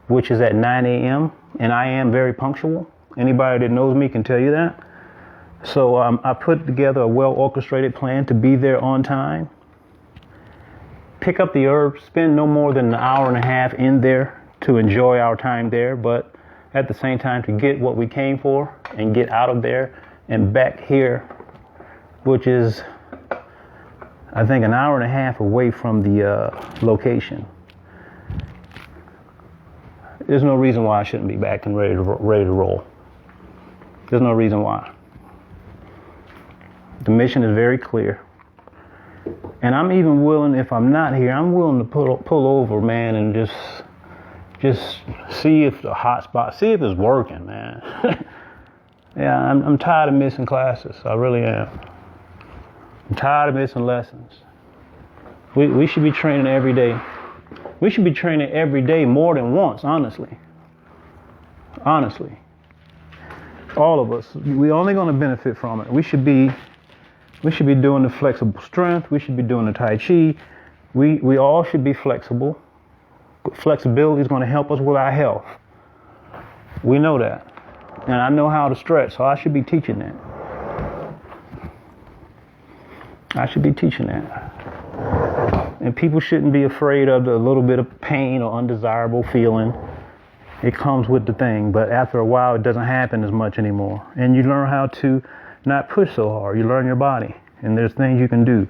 which is at 9 a.m. And I am very punctual. Anybody that knows me can tell you that. So I put together a well-orchestrated plan to be there on time. Pick up the herbs, spend no more than an hour and a half in there to enjoy our time there, but at the same time to get what we came for and get out of there and back here, which is, I think, an hour and a half away from the location. There's no reason why I shouldn't be back and ready to roll. There's no reason why. The mission is very clear. And I'm even willing, if I'm not here, I'm willing to pull over, man, and just see if the hot spot, see if it's working, man. Yeah, I'm tired of missing classes. I really am. I'm tired of missing lessons. We should be training every day. We should be training every day more than once, honestly. Honestly. All of us. We're only going to benefit from it. We should be doing the flexible strength. We should be doing the Tai Chi. We all should be flexible. Flexibility is going to help us with our health. We know that. And I know how to stretch, so I should be teaching that. I should be teaching that. And people shouldn't be afraid of the little bit of pain or undesirable feeling. It comes with the thing, but after a while it doesn't happen as much anymore. And you learn how to not push so hard. You learn your body, and there's things you can do.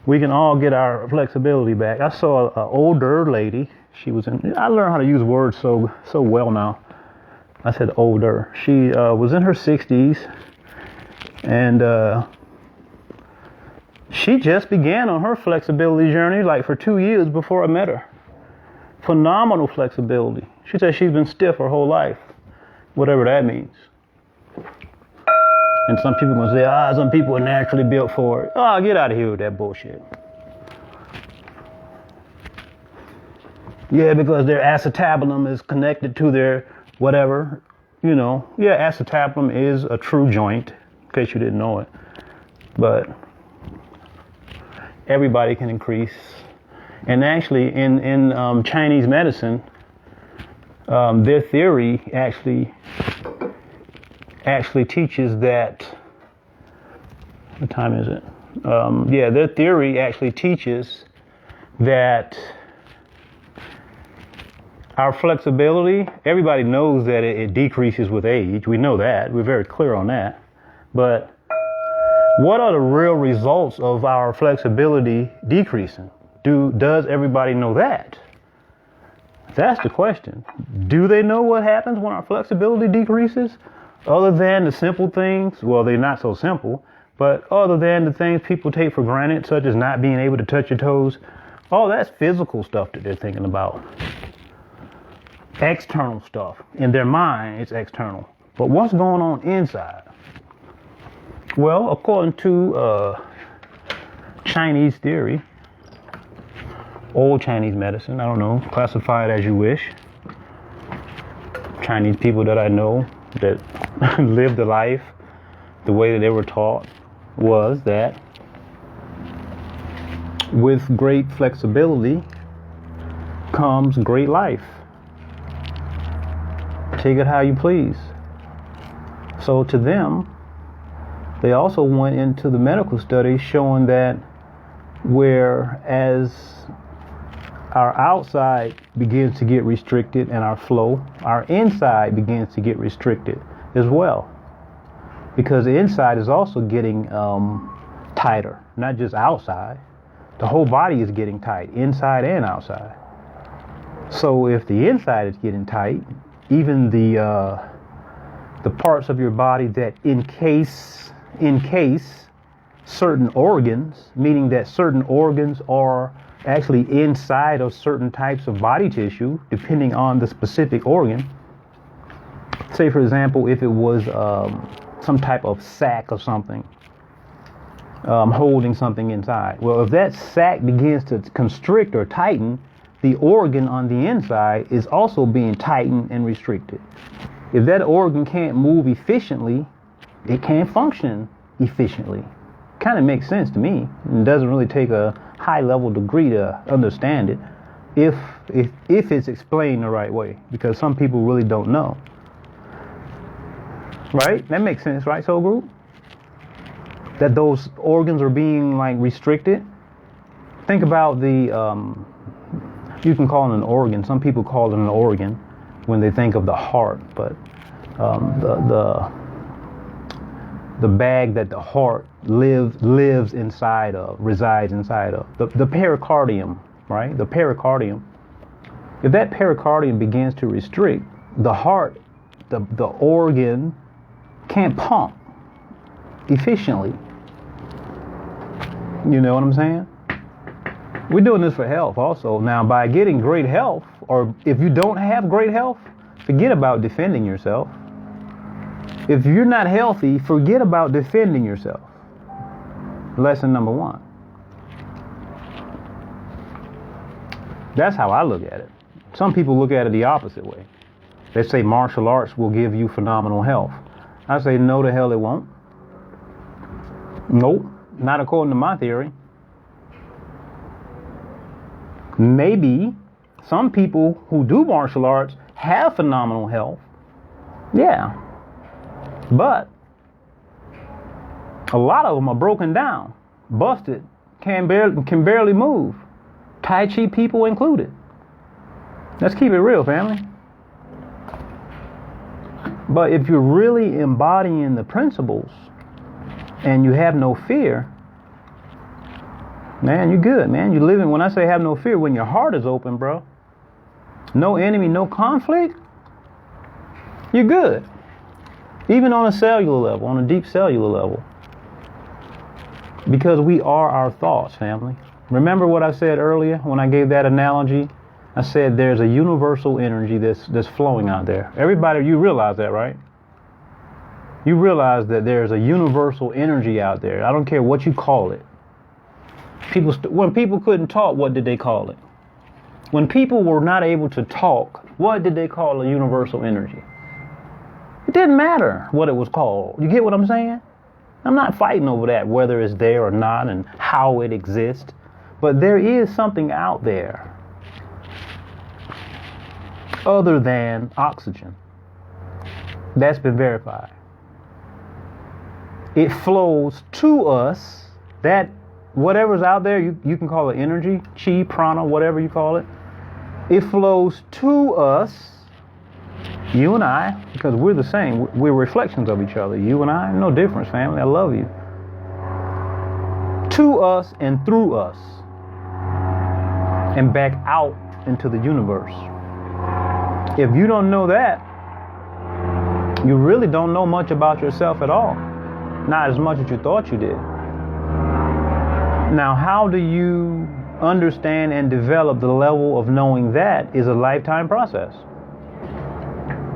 We can all get our flexibility back. I saw an older lady. I learned how to use words so well now. I said older. She was in her 60s, and she just began on her flexibility journey like for 2 years before I met her. Phenomenal flexibility. She said she's been stiff her whole life, whatever that means. And some people are going to say, some people are naturally built for it. Oh, get out of here with that bullshit. Yeah, because their acetabulum is connected to their whatever, you know. Yeah, acetabulum is a true joint, in case you didn't know it. But everybody can increase. And actually, in Chinese medicine, their theory actually teaches that. What time is it? Their theory actually teaches that our flexibility, everybody knows that it decreases with age. We know that. We're very clear on that. But what are the real results of our flexibility decreasing? Does everybody know that? That's the question. Do they know what happens when our flexibility decreases? Other than the simple things, well, they're not so simple, but other than the things people take for granted, such as not being able to touch your toes, all that's physical stuff that they're thinking about. External stuff. In their mind, it's external. But what's going on inside? Well, according to Chinese theory, old Chinese medicine, I don't know, classify it as you wish. Chinese people that I know that lived the life the way that they were taught was that with great flexibility comes great life. Take it how you please. So to them, they also went into the medical studies showing that whereas our outside begins to get restricted and our flow, our inside begins to get restricted as well. Because the inside is also getting tighter, not just outside. The whole body is getting tight, inside and outside. So if the inside is getting tight, even the parts of your body that encase certain organs, meaning that certain organs are actually inside of certain types of body tissue, depending on the specific organ. Say, for example, if it was some type of sac or something, holding something inside. Well, if that sac begins to constrict or tighten, the organ on the inside is also being tightened and restricted. If that organ can't move efficiently, it can't function efficiently. Kind of makes sense to me. It doesn't really take a high level degree to understand it if it's explained the right way, because some people really don't know. Right? That makes sense, right, Soul Group? That those organs are being like restricted. Think about the you can call it an organ. Some people call it an organ when they think of the heart, but the bag that the heart lives inside of, resides inside of, the pericardium, right? The pericardium. If that pericardium begins to restrict, the heart, the organ can't pump efficiently. You know what I'm saying? We're doing this for health also. Now, by getting great health, or if you don't have great health, forget about defending yourself. If you're not healthy, forget about defending yourself. Lesson number 1. That's how I look at it. Some people look at it the opposite way. They say martial arts will give you phenomenal health. I say no, the hell it won't. Nope, not according to my theory. Maybe some people who do martial arts have phenomenal health. Yeah. But a lot of them are broken down, busted, can barely move. Tai Chi people included. Let's keep it real, family. But if you're really embodying the principles and you have no fear, man, you're good, man. You're living, when I say have no fear, when your heart is open, bro. No enemy, no conflict. You're good. Even on a cellular level, on a deep cellular level. Because we are our thoughts, family. Remember what I said earlier when I gave that analogy? I said there's a universal energy that's flowing out there. Everybody, you realize that, right? You realize that there's a universal energy out there. I don't care what you call it. When people couldn't talk, what did they call it? When people were not able to talk, what did they call a universal energy? It didn't matter what it was called. You get what I'm saying? I'm not fighting over that, whether it's there or not and how it exists. But there is something out there other than oxygen. That's been verified. It flows to us. That whatever's out there, you can call it energy, chi, prana, whatever you call it. It flows to us, you and I, because we're the same. We're reflections of each other. You and I, no difference, family. I love you. To us and through us. And back out into the universe. If you don't know that, you really don't know much about yourself at all. Not as much as you thought you did. Now, how do you understand and develop the level of knowing that is a lifetime process.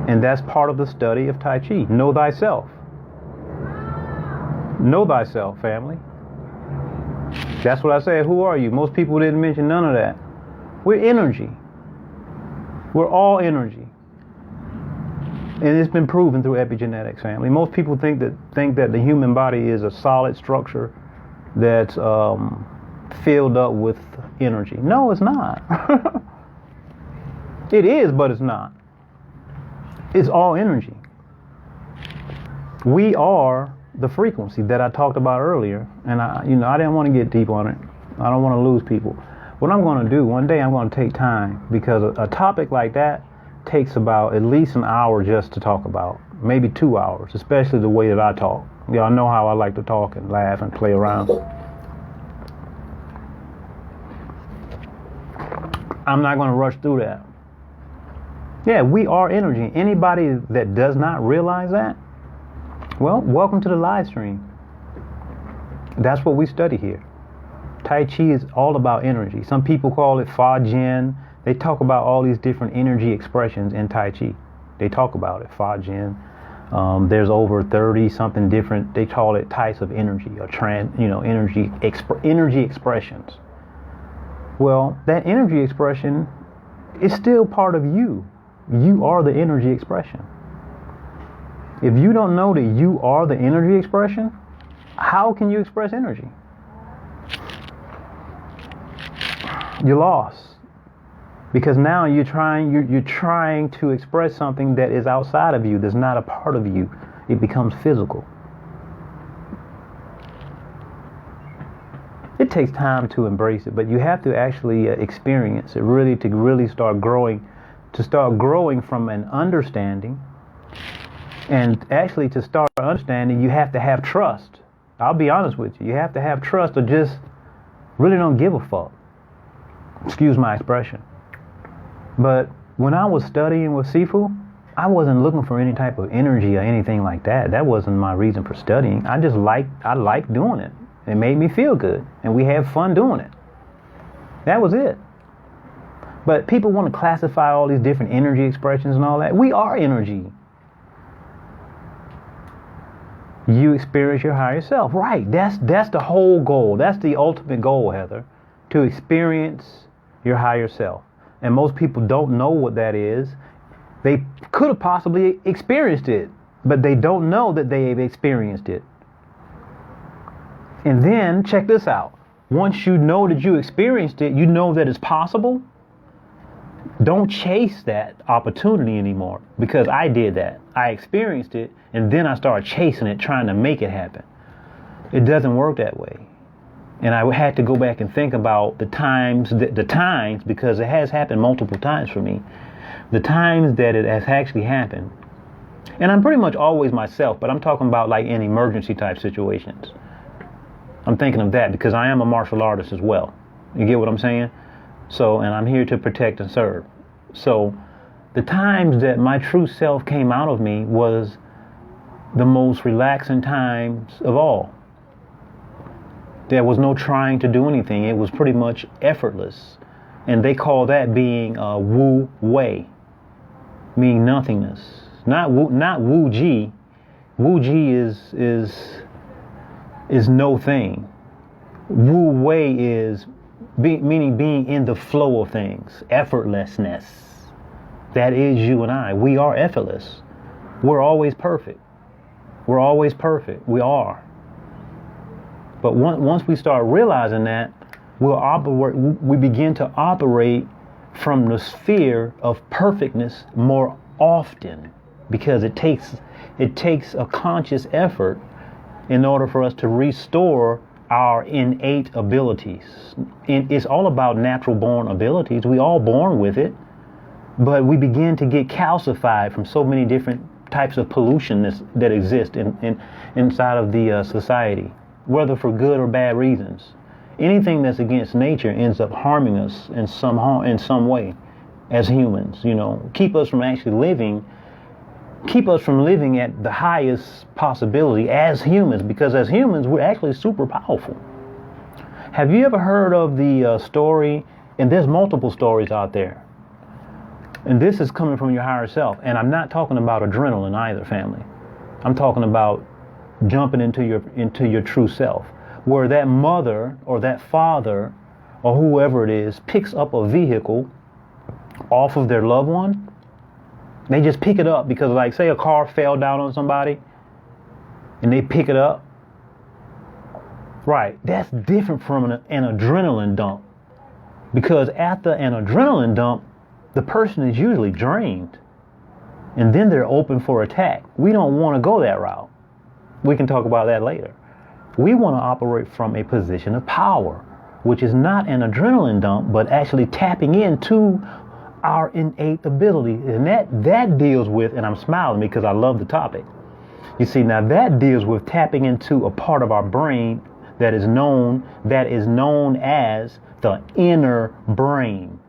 And that's part of the study of Tai Chi. Know thyself. Know thyself, family. That's what I said. Who are you? Most people didn't mention none of that. We're energy. We're all energy. And it's been proven through epigenetics, family. Most people think that the human body is a solid structure that's filled up with energy. No, it's not. It is, but it's not. It's all energy. We are the frequency that I talked about earlier, and I didn't want to get deep on it. I don't want to lose people. What I'm going to do, one day I'm going to take time, because a topic like that takes about at least an hour just to talk about, maybe 2 hours, especially the way that I talk. Y'all know how I like to talk and laugh and play around. I'm not going to rush through that. Yeah, we are energy. Anybody that does not realize that, well, welcome to the live stream. That's what we study here. Tai Chi is all about energy. Some people call it Fa Jin. They talk about all these different energy expressions in Tai Chi. They talk about it, Fa Jin. There's over 30 something different. They call it types of energy or energy expressions. Well, that energy expression is still part of you. You are the energy expression. If you don't know that you are the energy expression, how can you express energy? You're lost. Because now you're trying to express something that is outside of you, that's not a part of you. It becomes physical. It takes time to embrace it, but you have to actually experience it, to really start growing, from an understanding. And actually, to start understanding, you have to have trust. I'll be honest with you. You have to have trust, or just really don't give a fuck. Excuse my expression. But when I was studying with Sifu, I wasn't looking for any type of energy or anything like that. That wasn't my reason for studying. I liked doing it. It made me feel good, and we had fun doing it. That was it. But people want to classify all these different energy expressions and all that. We are energy. You experience your higher self. Right. That's the whole goal. That's the ultimate goal, Heather. To experience your higher self. And most people don't know what that is. They could have possibly experienced it, but they don't know that they've experienced it. And then, check this out. Once you know that you experienced it, you know that it's possible. Don't chase that opportunity anymore, because I did that. I experienced it, and then I started chasing it, trying to make it happen. It doesn't work that way. And I had to go back and think about the times, because it has happened multiple times for me. The times that it has actually happened. And I'm pretty much always myself, but I'm talking about like in emergency type situations. I'm thinking of that because I am a martial artist as well. You get what I'm saying? So, and I'm here to protect and serve. So, the times that my true self came out of me was the most relaxing times of all. There was no trying to do anything. It was pretty much effortless. And they call that being Wu Wei, meaning nothingness. Not Wu Ji. Wu Ji is no thing. Wu Wei is meaning being in the flow of things, effortlessness. That is you and I. We are effortless. We're always perfect. We're always perfect. We are. But once we start realizing that, we begin to operate from the sphere of perfectness more often, because it takes a conscious effort in order for us to restore our innate abilities. It's all about natural born abilities. We all born with it, but we begin to get calcified from so many different types of pollution that exist inside of the society, whether for good or bad reasons. Anything that's against nature ends up harming us in some way as humans, keep us from living at the highest possibility as humans, because as humans, we're actually super powerful. Have you ever heard of the story, and there's multiple stories out there, and this is coming from your higher self, and I'm not talking about adrenaline either, family. I'm talking about jumping into your true self, where that mother or that father or whoever it is picks up a vehicle off of their loved one. They just pick it up because, like, say a car fell down on somebody and they pick it up. Right, that's different from an adrenaline dump, because after an adrenaline dump, the person is usually drained and then they're open for attack. We don't want to go that route. We can talk about that later. We want to operate from a position of power, which is not an adrenaline dump, but actually tapping into our innate ability. And that deals with, and I'm smiling because I love the topic. You see, now that deals with tapping into a part of our brain that is known as the inner brain.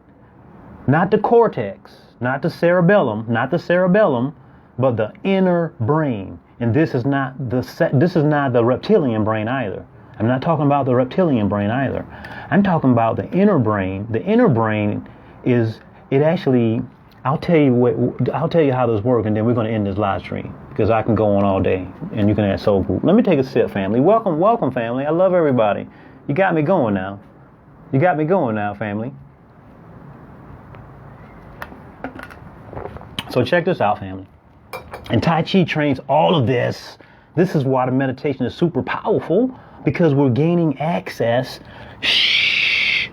Not the cortex, not the cerebellum, but the inner brain. And this is not the reptilian brain either. I'm not talking about the reptilian brain either. I'm talking about the inner brain. The inner brain is, it actually, I'll tell you how this works, and then we're going to end this live stream because I can go on all day and you can add soul group. Let me take a sip, family. Welcome, family. I love everybody. You got me going now. You got me going now, family. So check this out, family. And Tai Chi trains all of this. This is why the meditation is super powerful, because we're gaining access. Shh.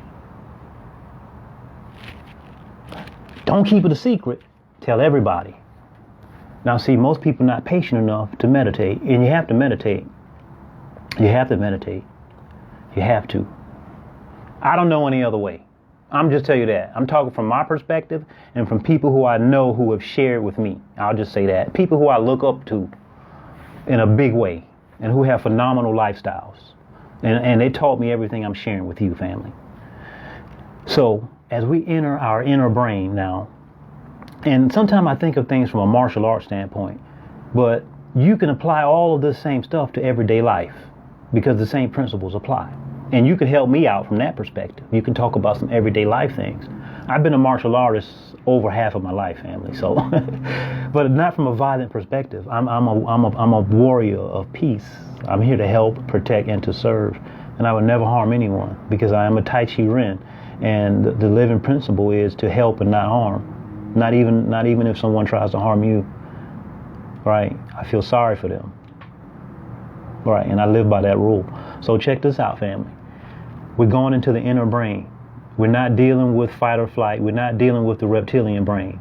Don't keep it a secret. Tell everybody. Now, see, most people are not patient enough to meditate, and you have to meditate. You have to meditate. You have to. I don't know any other way. I'm just tell you that. I'm talking from my perspective and from people who I know who have shared with me. I'll just say that. People who I look up to in a big way and who have phenomenal lifestyles. And they taught me everything I'm sharing with you, family. So as we enter our inner brain now, and sometimes I think of things from a martial arts standpoint, but you can apply all of this same stuff to everyday life because the same principles apply. And you can help me out from that perspective. You can talk about some everyday life things. I've been a martial artist over half of my life, family. So, but not from a violent perspective. I'm a warrior of peace. I'm here to help, protect, and to serve. And I would never harm anyone because I am a Tai Chi Ren. And the living principle is to help and not harm. Not even if someone tries to harm you. Right? I feel sorry for them. Right? And I live by that rule. So check this out, family. We're going into the inner brain. We're not dealing with fight or flight. We're not dealing with the reptilian brain.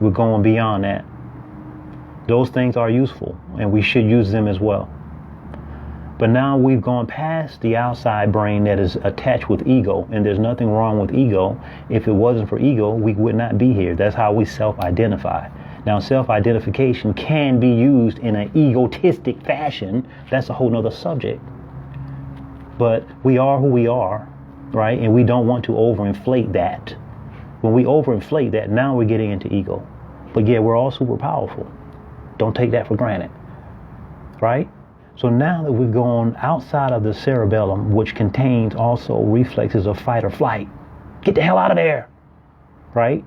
We're going beyond that. Those things are useful, and we should use them as well. But now we've gone past the outside brain that is attached with ego, and there's nothing wrong with ego. If it wasn't for ego, we would not be here. That's how we self-identify. Now, self-identification can be used in an egotistic fashion. That's a whole nother subject. But we are who we are, right? And we don't want to overinflate that. When we overinflate that, now we're getting into ego. But yeah, we're all super powerful. Don't take that for granted, right? So now that we've gone outside of the cerebellum, which contains also reflexes of fight or flight, get the hell out of there, right?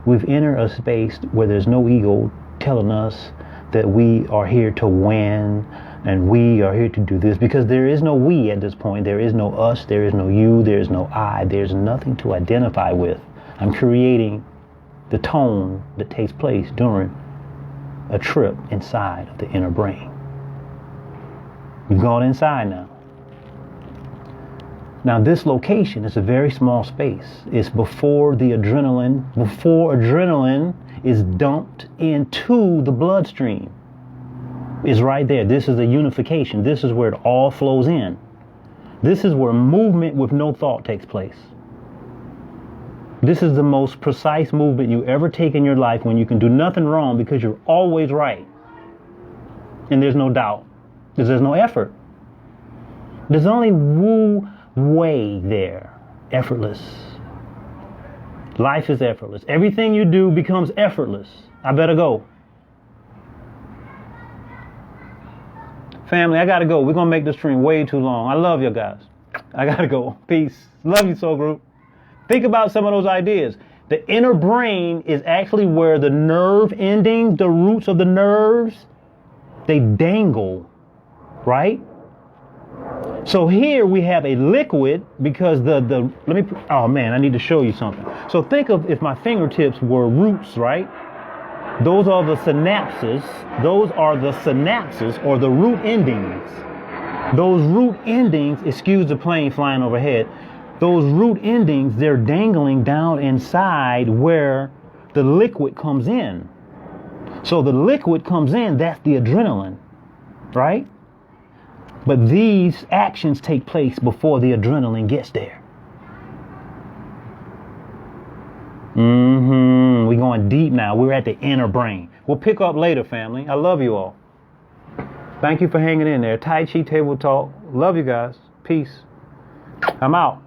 We've entered a space where there's no ego telling us that we are here to win and we are here to do this, because there is no we at this point. There is no us, there is no you, there is no I. There's nothing to identify with. I'm creating the tone that takes place during a trip inside of the inner brain. You've gone inside now. Now this location is a very small space. It's before adrenaline is dumped into the bloodstream. It's right there. This is the unification. This is where it all flows in. This is where movement with no thought takes place. This is the most precise movement you ever take in your life, when you can do nothing wrong because you're always right. And there's no doubt. Because there's no effort. There's only woo way there. Effortless. Life is effortless. Everything you do becomes effortless. I better go. Family, I gotta go. We're gonna make this stream way too long. I love you guys. I gotta go. Peace. Love you, soul group. Think about some of those ideas. The inner brain is actually where the nerve endings, the roots of the nerves, they dangle, right? So here we have a liquid, because oh man, I need to show you something. So think of if my fingertips were roots, right? Those are the synapses. Those are the synapses, or the root endings. Those root endings, excuse the plane flying overhead, those root endings, they're dangling down inside where the liquid comes in. So the liquid comes in, that's the adrenaline, right? But these actions take place before the adrenaline gets there. We're going deep now. We're at the inner brain. We'll pick up later, family. I love you all. Thank you for hanging in there. Tai Chi Table Talk. Love you guys. Peace. I'm out.